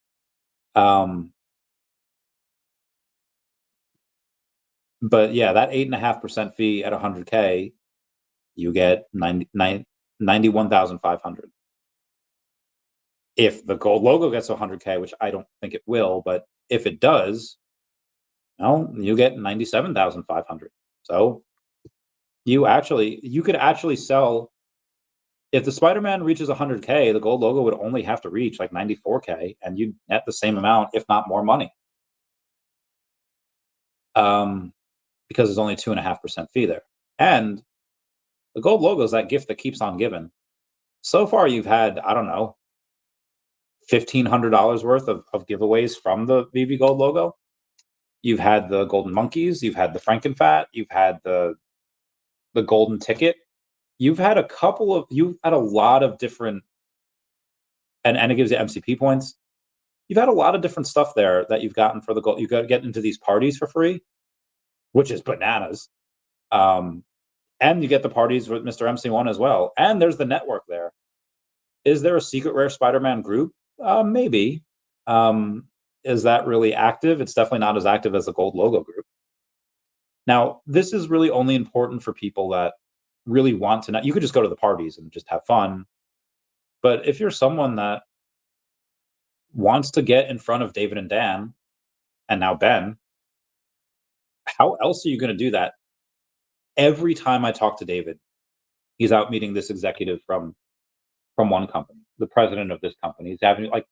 But yeah, that 8.5% fee at 100K, you get 91,500. If the gold logo gets 100K, which I don't think it will, but if it does, well, you get 97,500. So you could actually sell. If the Spider-Man reaches 100K, the gold logo would only have to reach like 94K, and you'd net the same amount, if not more money. Because there's only 2.5% fee there. And the gold logo is that gift that keeps on giving. So far, you've had, I don't know, $1,500 worth of giveaways from the VeVe Gold logo. You've had the golden monkeys, you've had the Frankenfat, you've had the golden ticket. You've had a lot of different, and it gives you MCP points. You've had a lot of different stuff there that you've gotten for the gold. You got to get into these parties for free, which is bananas. And you get the parties with Mr. MC1 as well. And there's the network there. Is there a secret rare Spider-Man group? Maybe. Is that really active? It's definitely not as active as the gold logo group. Now, this is really only important for people that really want to know. You could just go to the parties and just have fun. But if you're someone that wants to get in front of David and Dan, and now Ben, how else are you going to do that? Every time I talk to David, he's out meeting this executive from one company, the president of this company. He's having like,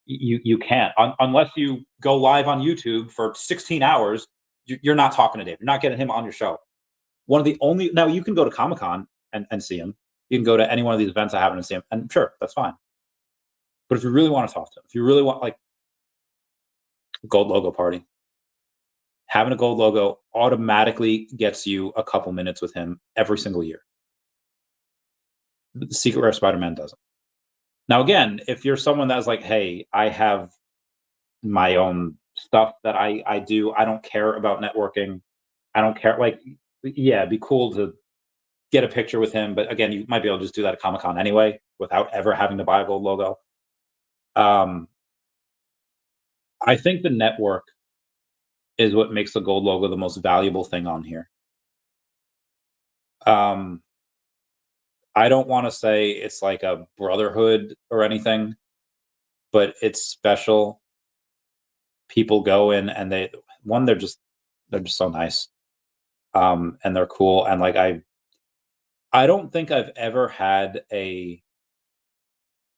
you can't, unless you go live on YouTube for 16 hours, you're not talking to David. You're not getting him on your show. One of the only, now you can go to Comic-Con and see him. You can go to any one of these events I happen to see him, and sure, that's fine. But if you really want to talk to him, if you really want, like, gold logo party, having a gold logo automatically gets you a couple minutes with him every single year. The Secret Rare Spider-Man doesn't. Now, again, if you're someone that's like, hey, I have my own stuff that I do, I don't care about networking, I don't care, like, yeah, it'd be cool to get a picture with him. But again, you might be able to just do that at Comic-Con anyway without ever having to buy a gold logo. I think the network is what makes the gold logo the most valuable thing on here. I don't want to say it's like a brotherhood or anything, but it's special. People go in and they're just so nice. And they're cool. And like, I don't think I've ever had a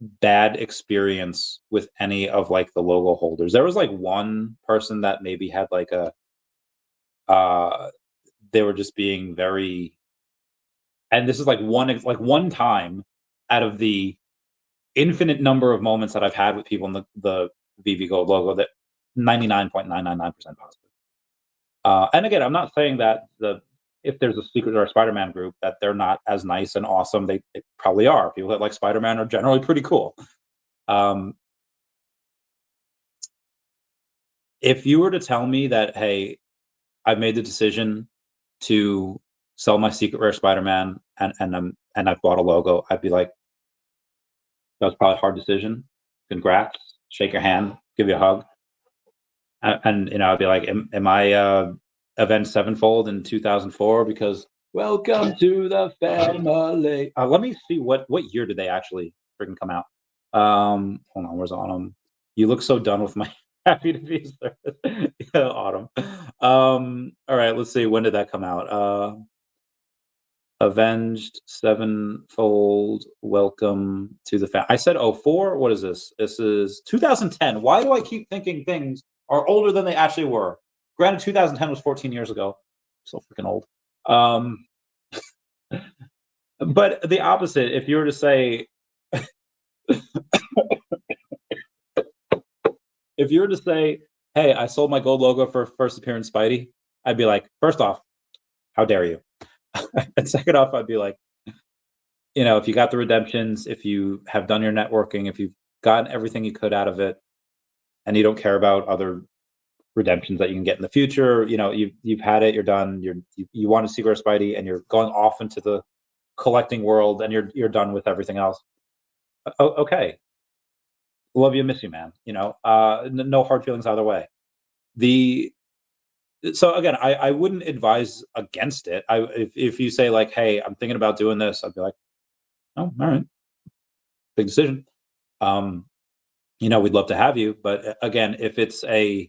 bad experience with any of like the logo holders. There was like one person that maybe had like they were just being very, and this is like one time out of the infinite number of moments that I've had with people in the VeVe Gold logo, that 99.999% positive. And again, I'm not saying that if there's a Secret Rare Spider-Man group that they're not as nice and awesome. They probably are. People that like Spider-Man are generally pretty cool. If you were to tell me that, hey, I've made the decision to sell my Secret Rare Spider-Man and I've bought a logo, I'd be like, that was probably a hard decision. Congrats. Shake your hand, give you a hug. And you know, I'd be like, am I Avenged Sevenfold in 2004? Because welcome to the family. Let me see what year did they actually freaking come out? Hold on, where's Autumn? You look so done with my happy to be service. Yeah, Autumn. All right, let's see. When did that come out? Avenged Sevenfold. Welcome to the I said 04. What is this? This is 2010. Why do I keep thinking things are older than they actually were? Granted, 2010 was 14 years ago. So freaking old. But the opposite, if you were to say, if you were to say, hey, I sold my gold logo for first appearance Spidey, I'd be like, first off, how dare you? And second off, I'd be like, if you got the redemptions, if you have done your networking, if you've gotten everything you could out of it, and you don't care about other redemptions that you can get in the future, you've had it, you're done, you want to see where Spidey, and you're going off into the collecting world, and you're done with everything else. Okay, love you, miss you, man. No hard feelings either way. So again, I wouldn't advise against it. If you say like, hey, I'm thinking about doing this, I'd be like, oh, all right, big decision. We'd love to have you, but again, if it's I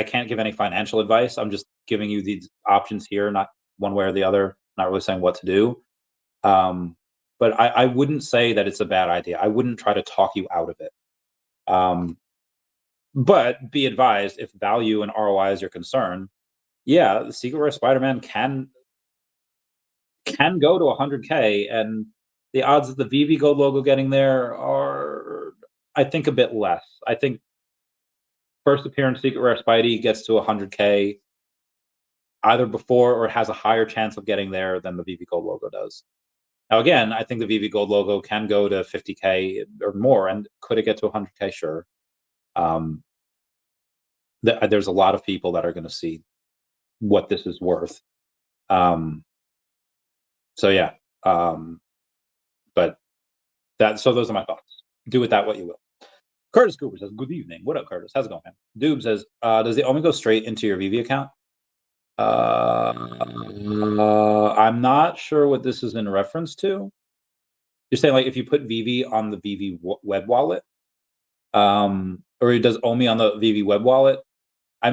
can't give any financial advice. I'm just giving you these options here, not one way or the other. Not really saying what to do. But I wouldn't say that it's a bad idea. I wouldn't try to talk you out of it. But be advised, if value and ROI is your concern, yeah, the Secret Rare Spider-Man can go to 100K, and the odds of the VeVe Gold logo getting there are, I think, a bit less. I think first appearance Secret Rare Spidey gets to 100K either before or has a higher chance of getting there than the VeVe Gold logo does. Now, again, I think the VeVe Gold logo can go to 50K or more, and could it get to 100K? Sure. There's a lot of people that are going to see what this is worth. So yeah. But those are my thoughts. Do with that what you will. Curtis Cooper says, good evening. What up, Curtis? How's it going, man? Doob says, does the OMI go straight into your VeVe account? I'm not sure what this is in reference to. You're saying like if you put VeVe on the VeVe web wallet, or does OMI on the VeVe web wallet?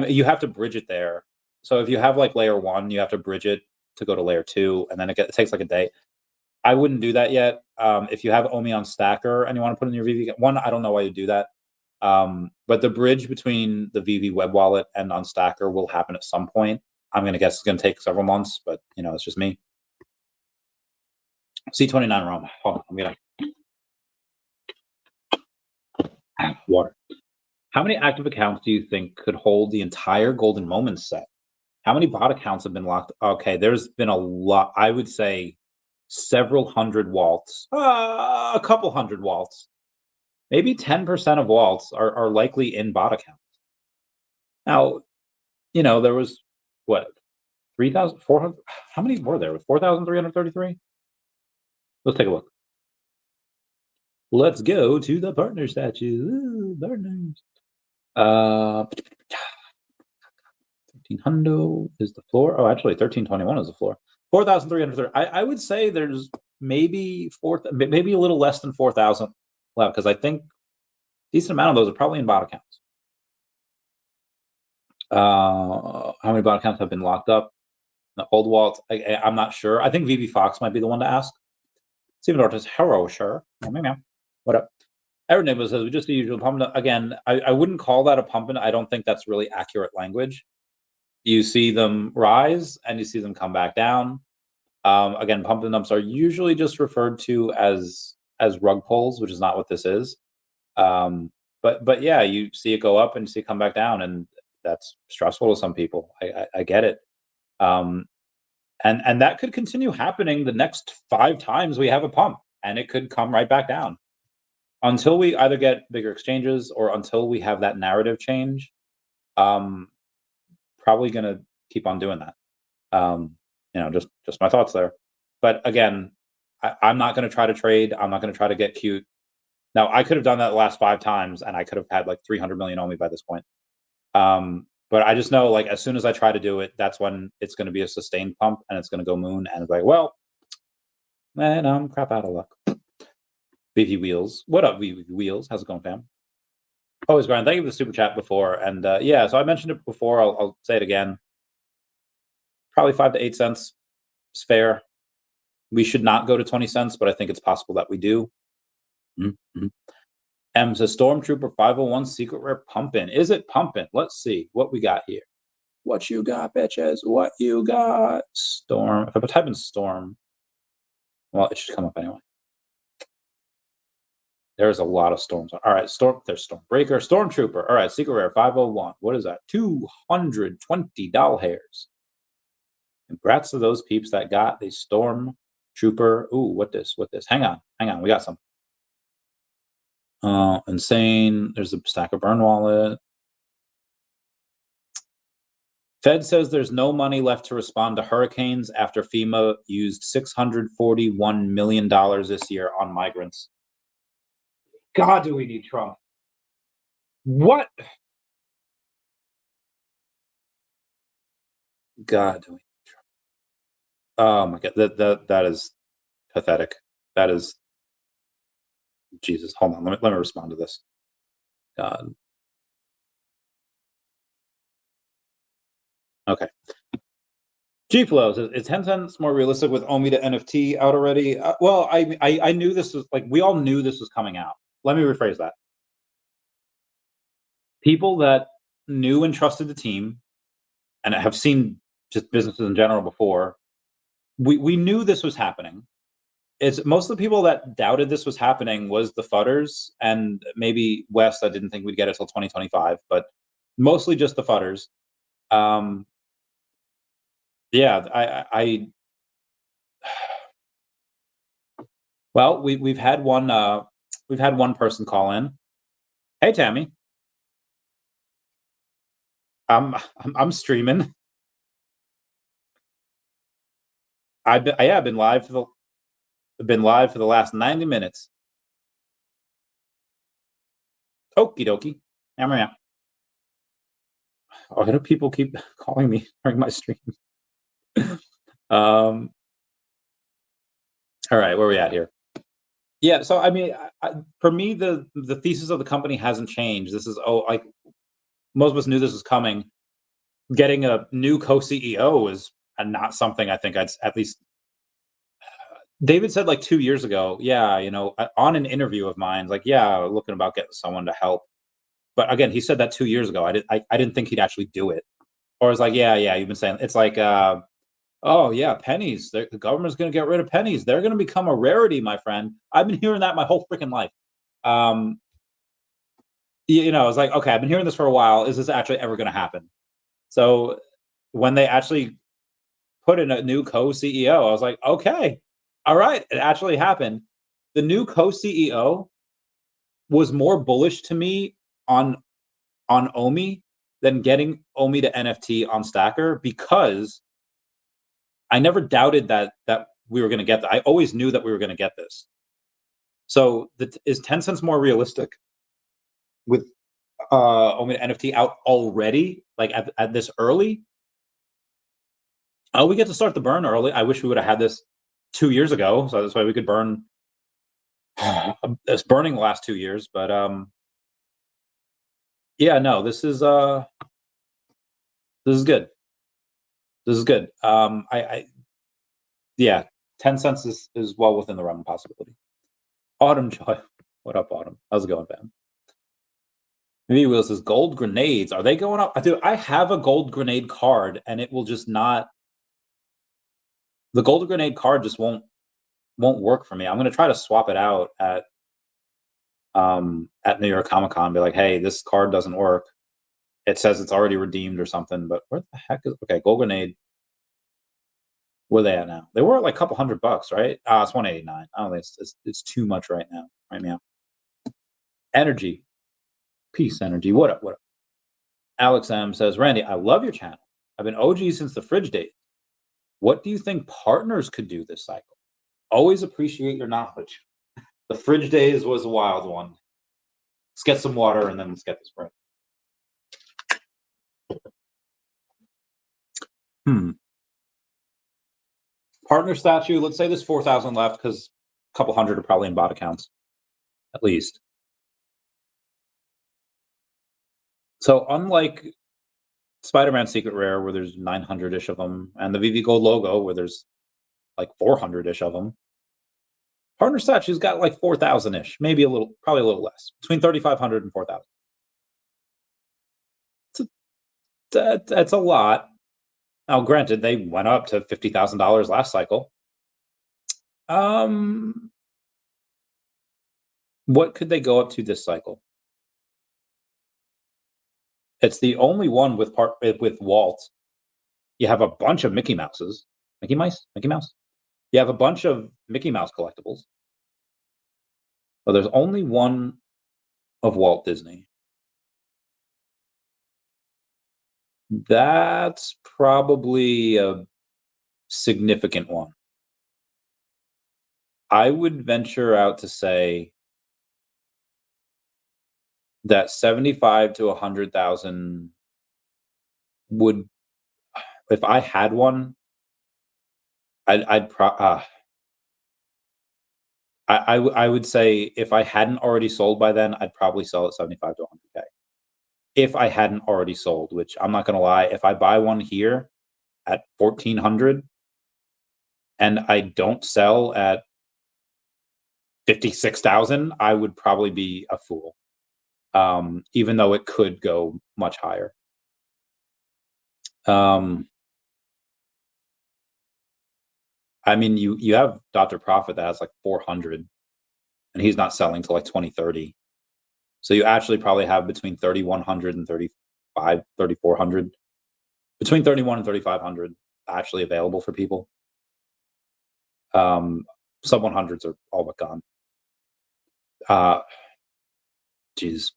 You have to bridge it there. So if you have like layer 1, you have to bridge it to go to layer 2, and then it takes like a day. I wouldn't do that yet. If you have OMI on Stackr and you want to put in your VeVe, I don't know why you do that. But the bridge between the VeVe web wallet and on Stackr will happen at some point. I'm going to guess it's going to take several months, but it's just me. C29 Rome. Hold on, I'm going to water. How many active accounts do you think could hold the entire Golden Moments set? How many bot accounts have been locked? Okay, there's been a lot. I would say several hundred waltz, a couple hundred waltz. Maybe 10% of waltz are likely in bot accounts. Now, there was, what, 3,400? How many were there? 4,333? Let's take a look. Let's go to the partner statue. Ooh, partners. 1300 is the floor. Oh, actually, 1321 is the floor. 4,330. I would say there's maybe maybe a little less than 4,000 left, because I think a decent amount of those are probably in bot accounts. How many bot accounts have been locked up? The old waltz, I'm not sure. I think VeVe Fox might be the one to ask. Steven Ortiz, hello, sure. What up? Aaron Nichols says, we just the usual pump. Again, I wouldn't call that a pumping. I don't think that's really accurate language. You see them rise and you see them come back down. Again, pump and dumps are usually just referred to as rug pulls, which is not what this is. But yeah, you see it go up and you see it come back down, and that's stressful to some people. I get it. And that could continue happening the next 5 times we have a pump, and it could come right back down until we either get bigger exchanges or until we have that narrative change. Probably going to keep on doing that. Just my thoughts there. But again, I'm not going to try to trade. I'm not going to try to get cute. Now, I could have done that the last 5 times, and I could have had like 300 million OMI by this point. But I just know, like, as soon as I try to do it, that's when it's going to be a sustained pump, and it's going to go moon, and it's like, well, man, I'm crap out of luck. VeVe Wheels. What up, VeVe Wheels? How's it going, fam? Always grind. Thank you for the super chat before. And yeah, so I mentioned it before. I'll say it again. Probably 5 to 8 cents is fair. We should not go to 20 cents, but I think it's possible that we do. Mm-hmm. M says Stormtrooper 501 secret rare pumping. Is it pumping? Let's see what we got here. What you got, bitches? What you got? Storm. If I type in Storm, well, it should come up anyway. There's a lot of storms. All right, there's Stormbreaker, Stormtrooper. All right, secret rare 501. What is that? 220 doll hairs. Congrats to those peeps that got the Stormtrooper. Ooh, what this? Hang on. We got some. Insane. There's a Stackr burn wallet. Fed says there's no money left to respond to hurricanes after FEMA used $641 million this year on migrants. God, do we need Trump? What? God, do we need Trump? Oh my God, that is pathetic. That is Jesus. Hold on, let me respond to this. God. Okay. G Flows, is 10 cents more realistic with OMI to NFT out already? Well, I knew this was like, we all knew this was coming out. Let me rephrase that. People that knew and trusted the team and have seen just businesses in general before, we knew this was happening. It's most of the people that doubted this was happening was the fudders and maybe West that didn't think we'd get it till 2025, but mostly just the fudders. Yeah, well, we've had one person call in. Hey, Tammy. I'm streaming. I've been live for the last 90 minutes. Okie dokie. Why do people keep calling me during my stream? All right, where are we at here? Yeah, so I mean, for me, the thesis of the company hasn't changed. This is like most of us knew this was coming. Getting a new co-CEO is not something I think I'd at least. David said like 2 years ago, yeah, on an interview of mine, like, yeah, looking about getting someone to help. But again, he said that 2 years ago. I didn't think he'd actually do it. Or it's like, yeah, you've been saying it's like, oh yeah, pennies. The government's going to get rid of pennies. They're going to become a rarity, my friend. I've been hearing that my whole freaking life. It's like, okay, I've been hearing this for a while. Is this actually ever going to happen? So when they actually put in a new co-CEO, I was like, okay, all right, it actually happened. The new co-CEO was more bullish to me on OMI than getting OMI to NFT on Stackr, because I never doubted that we were going to get that. I always knew that we were going to get this. So is 10 cents more realistic with OMI to NFT out already, like at this early? Oh, we get to start the burn early. I wish we would have had this 2 years ago, so that's why we could burn. It's burning the last 2 years, but yeah, no, this is good. This is good. Yeah, 10 cents is well within the realm of possibility. Autumn Joy, what up, Autumn? How's it going, fam? V Will says gold grenades. Are they going up? Dude, I have a gold grenade card, and it will just not. The gold grenade card just won't work for me. I'm gonna try to swap it out at New York Comic Con. Be like, hey, this card doesn't work. It says it's already redeemed or something. But where the heck is? Okay, gold grenade. Where are they at now? They were at like a couple $100, right? It's 189. I don't think it's too much right now. Energy, peace, energy. What up? Alex M says, Randy, I love your channel. I've been OG since the fridge days. What do you think partners could do this cycle? Always appreciate your knowledge. The fridge days was a wild one. Let's get some water and then let's get this bread. Partner statue, let's say there's 4,000 left because a couple hundred are probably in bot accounts. at least. So unlike Spider-Man Secret Rare, where there's 900-ish of them, and the VeVe Gold logo, where there's like 400-ish of them, Partner Statue's got like 4,000-ish, maybe probably a little less, between 3,500 and 4,000. That's a lot. Now, granted, they went up to $50,000 last cycle. What could they go up to this cycle? It's the only one with Walt. You have a bunch of Mickey Mouses. Mickey Mouse? You have a bunch of Mickey Mouse collectibles. But there's only one of Walt Disney. That's probably a significant one. I would venture out to say that 75 to 100,000 would, if I had one, I would say if I hadn't already sold by then, I'd probably sell at 75 to 100K. If I hadn't already sold, which I'm not going to lie, if I buy one here at 1,400 and I don't sell at 56,000, I would probably be a fool. Even though it could go much higher. I mean, you have Dr. Profit that has like 400, and he's not selling till like 2030. So you actually probably have between 3,100 and 3,400, between 3,100 and 3,500 actually available for people. Sub 100s are all but gone. Geez.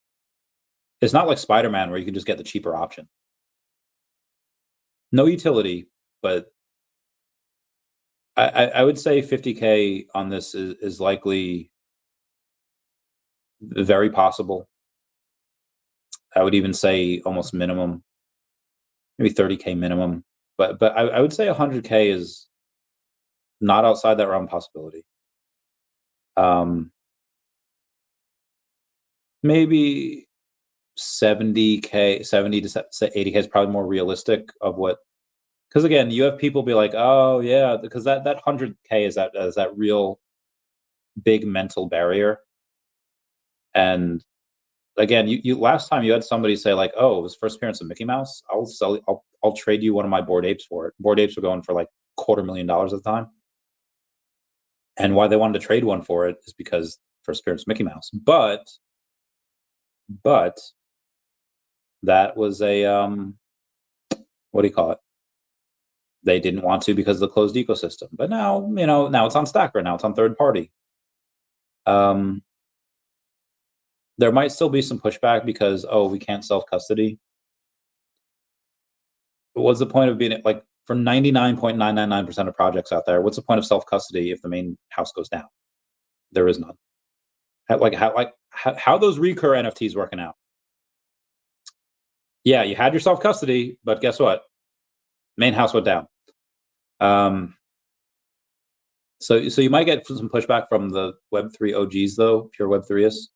It's not like Spider-Man where you can just get the cheaper option. No utility, but I would say 50K on this is likely very possible. I would even say almost minimum, maybe 30K minimum. But I would say 100K is not outside that realm of possibility. Maybe 70K, 70 to 80K is probably more realistic of what. Because again, you have people be like, "Oh yeah," because that 100K is that real big mental barrier. And again, you last time you had somebody say like, "Oh, it was first appearance of Mickey Mouse. I'll trade you one of my Bored Apes for it." Bored Apes were going for like $250,000 at the time. And why they wanted to trade one for it is because first appearance of Mickey Mouse. But that was a what do you call it? They didn't want to because of the closed ecosystem. But now, now it's on Stackr, now it's on third party. There might still be some pushback because, we can't self-custody. What's the point of being like for 99.999% of projects out there? What's the point of self-custody if the main house goes down? There is none. How those recur NFTs working out? Yeah, you had your self-custody, but guess what? Main house went down. So you might get some pushback from the Web3 OGs though, pure Web3ists.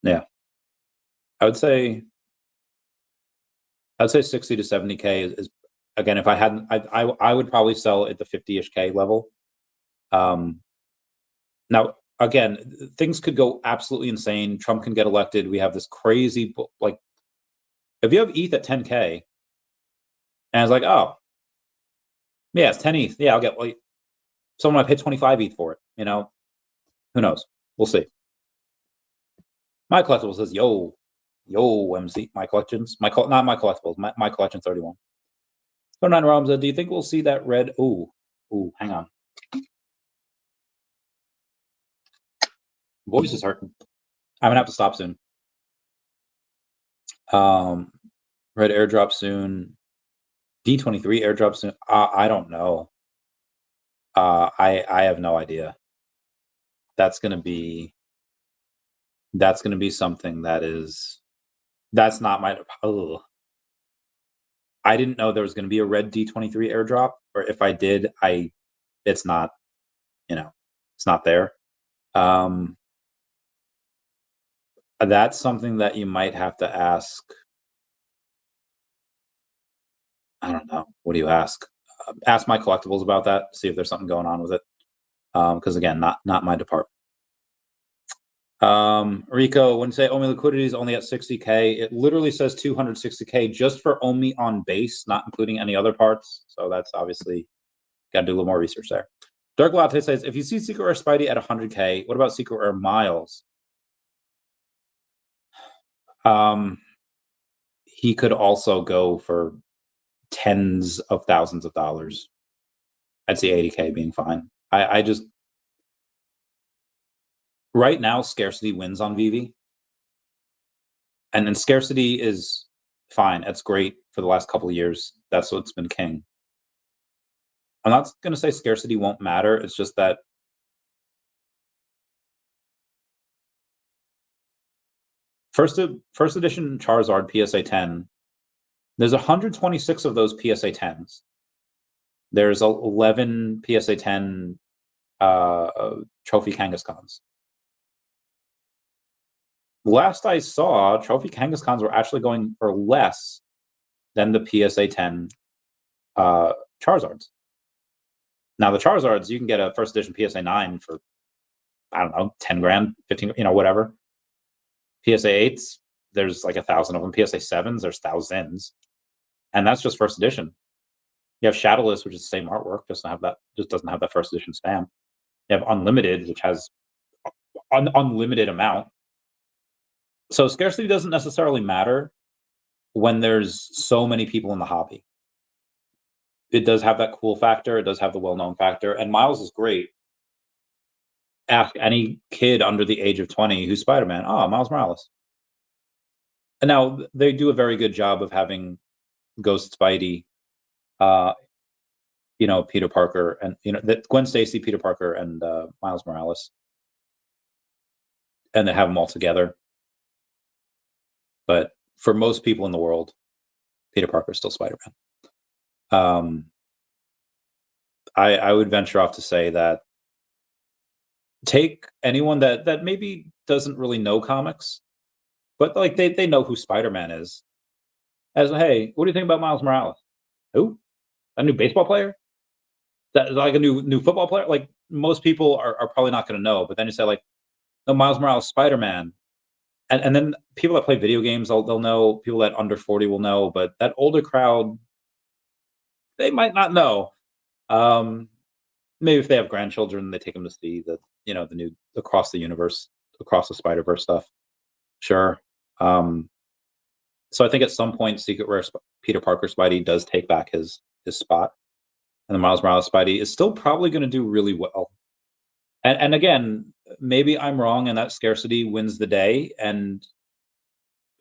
Yeah, I would say 60 to 70K is again, if I hadn't, I would probably sell at the 50-ish K level. Now again, things could go absolutely insane. Trump can get elected. We have this crazy, like, if you have ETH at 10K, and it's like, oh, yeah, it's 10 ETH. Yeah, I'll get, someone might pay 25 ETH for it. Who knows? We'll see. My collectible says, yo, MC, my collections, not my collectibles, my collection 31. So 9 Roms, do you think we'll see that red? Ooh, hang on. Voice is hurting. I'm gonna have to stop soon. Red airdrop soon. D23 airdrop soon. I don't know. I have no idea. That's gonna be something that's not my. I didn't know there was gonna be a red D23 airdrop, or if I did, it's not. it's not there. That's something that you might have to ask. I don't know. What do you ask? Ask my collectibles about that. See if there's something going on with it. Because again, not my department. Rico, when you say OMI liquidity is only at 60K, it literally says 260K just for OMI on base, not including any other parts. So that's obviously got to do a little more research there. Dark Latte says, if you see Secret Rare Spidey at 100K, what about Secret Rare Miles? He could also go for tens of thousands of dollars. I'd see 80K being fine. I just right now scarcity wins on VeVe, and then scarcity is fine. That's great for the last couple of years. That's what's been king. I'm not going to say scarcity won't matter. It's just that first edition Charizard PSA 10. There's 126 of those PSA 10s. There's 11 PSA 10 Trophy Kangaskhan's. Last I saw, Trophy Kangaskhan's were actually going for less than the PSA 10 Charizards. Now the Charizards, you can get a first edition PSA 9 for, I don't know, 10 grand, 15, whatever. PSA 8s, there's like 1,000 of them. PSA 7s, there's thousands. And that's just first edition. You have Shadowless, which is the same artwork, just doesn't have that first edition stamp. You have Unlimited, which has unlimited amount. So scarcity doesn't necessarily matter when there's so many people in the hobby. It does have that cool factor. It does have the well-known factor. And Miles is great. Ask any kid under the age of 20 who's Spider-Man. Oh, Miles Morales. And now they do a very good job of having Ghost Spidey, Peter Parker, and that Gwen Stacy, Peter Parker, and Miles Morales, and they have them all together. But for most people in the world, Peter Parker is still Spider-Man. I would venture off to say that take anyone that maybe doesn't really know comics, but like they know who Spider-Man is. As hey, what do you think about Miles Morales? Who? A new baseball player? That is like a new football player? Like most people are probably not going to know. But then you say like, no, Miles Morales, Spider-Man, and then people that play video games, they'll know. People that under 40 will know, but that older crowd, they might not know. Maybe if they have grandchildren, they take them to see the new Across the Universe, Across the Spider-Verse stuff. Sure. So I think at some point, Secret Rare Peter Parker Spidey does take back his spot, and the Miles Morales Spidey is still probably going to do really well. And again, maybe I'm wrong, and that scarcity wins the day, and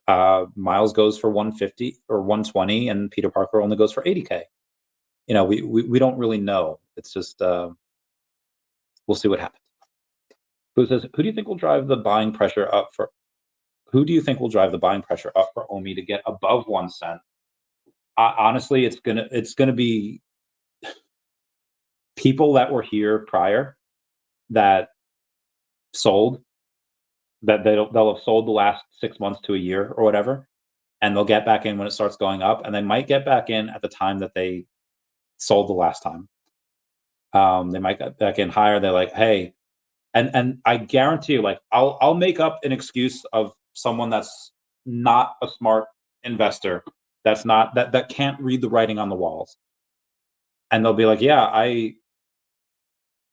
Miles goes for 150 or 120, and Peter Parker only goes for 80K. We don't really know. It's just we'll see what happens. Who says, who do you think will drive the buying pressure up for? Who do you think will drive the buying pressure up for OMI to get above 1 cent? Honestly, it's gonna be people that were here prior that sold, that they'll have sold the last 6 months to a year or whatever, and they'll get back in when it starts going up, and they might get back in at the time that they sold the last time. They might get back in higher. They're like, hey, and I guarantee you, like I'll make up an excuse of someone that's not a smart investor, that's not that can't read the writing on the walls, and they'll be like, yeah,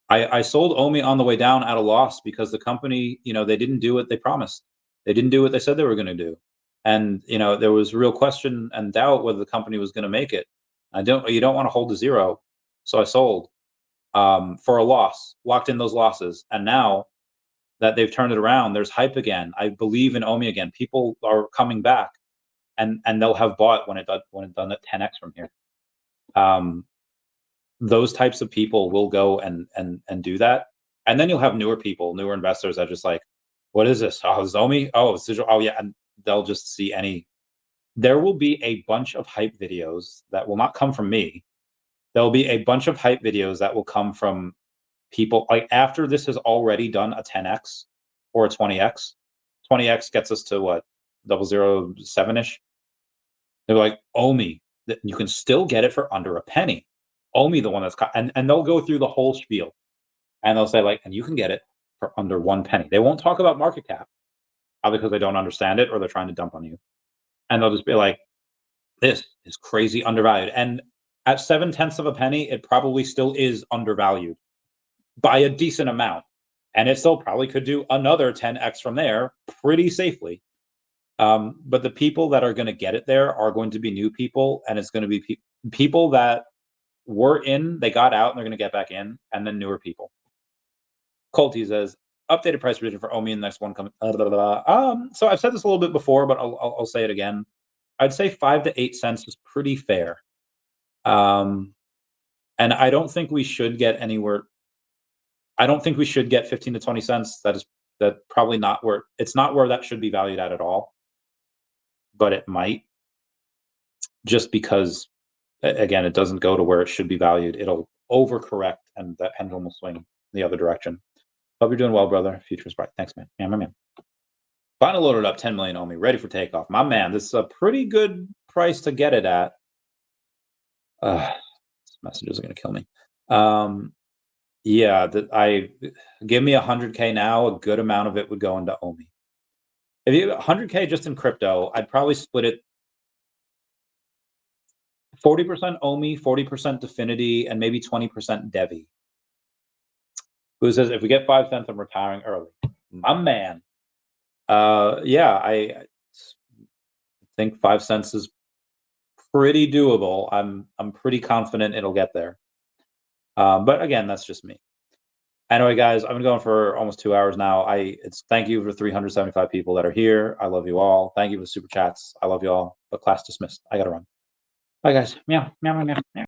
I sold OMI on the way down at a loss because the company, they didn't do what they promised. They didn't do what they said they were going to do. And, there was real question and doubt whether the company was going to make it. You don't want to hold to zero. So I sold for a loss, locked in those losses. And now that they've turned it around, there's hype again. I believe in OMI again. People are coming back, and they'll have bought when it done at 10x from here. Those types of people will go and do that. And then you'll have newer investors that are just like, what is this? Oh, it's OMI? Oh, it's digital. Oh, yeah. And they'll just see there will be a bunch of hype videos that will not come from me. There'll be a bunch of hype videos that will come from people, like after this has already done a 10x or a 20x, 20x gets us to what, 007-ish. They're like, OMI, that you can still get it for under a penny. OMI, the one that's and they'll go through the whole spiel, and they'll say like, and you can get it for under 1 penny. They won't talk about market cap, either because they don't understand it or they're trying to dump on you, and they'll just be like, this is crazy undervalued. And at 0.7 of a penny, it probably still is undervalued by a decent amount, and it still probably could do another 10x from there pretty safely. But the people that are going to get it there are going to be new people, and it's going to be people that were in, they got out, and they're going to get back in, and then newer people. Colty says, updated price revision for OMI in the next one coming. So I've said this a little bit before, but I'll say it again. I'd say 5 to 8 cents is pretty fair. And I don't think we should get anywhere. I don't think we should get 15 to 20 cents. That probably not where, it's not where that should be valued at all. But it might, just because, again, it doesn't go to where it should be valued. It'll overcorrect, and that pendulum will swing the other direction. Hope you're doing well, brother. Future is bright. Thanks, man. Yeah, my man. Finally loaded up 10 million OMI, ready for takeoff. My man, this is a pretty good price to get it at. This messages are going to kill me. Yeah, give me 100K now. A good amount of it would go into OMI. If you have 100K just in crypto, I'd probably split it 40% OMI, 40% Definity, and maybe 20% Devi. Who says, if we get 5 cents, I'm retiring early. My man. Yeah, I think 5 cents is pretty doable. I'm pretty confident it'll get there. But again, that's just me. Anyway, guys, I've been going for almost 2 hours now. Thank you for 375 people that are here. I love you all. Thank you for the super chats. I love you all. But class dismissed. I gotta run. Bye, guys. Meow, meow, meow, meow.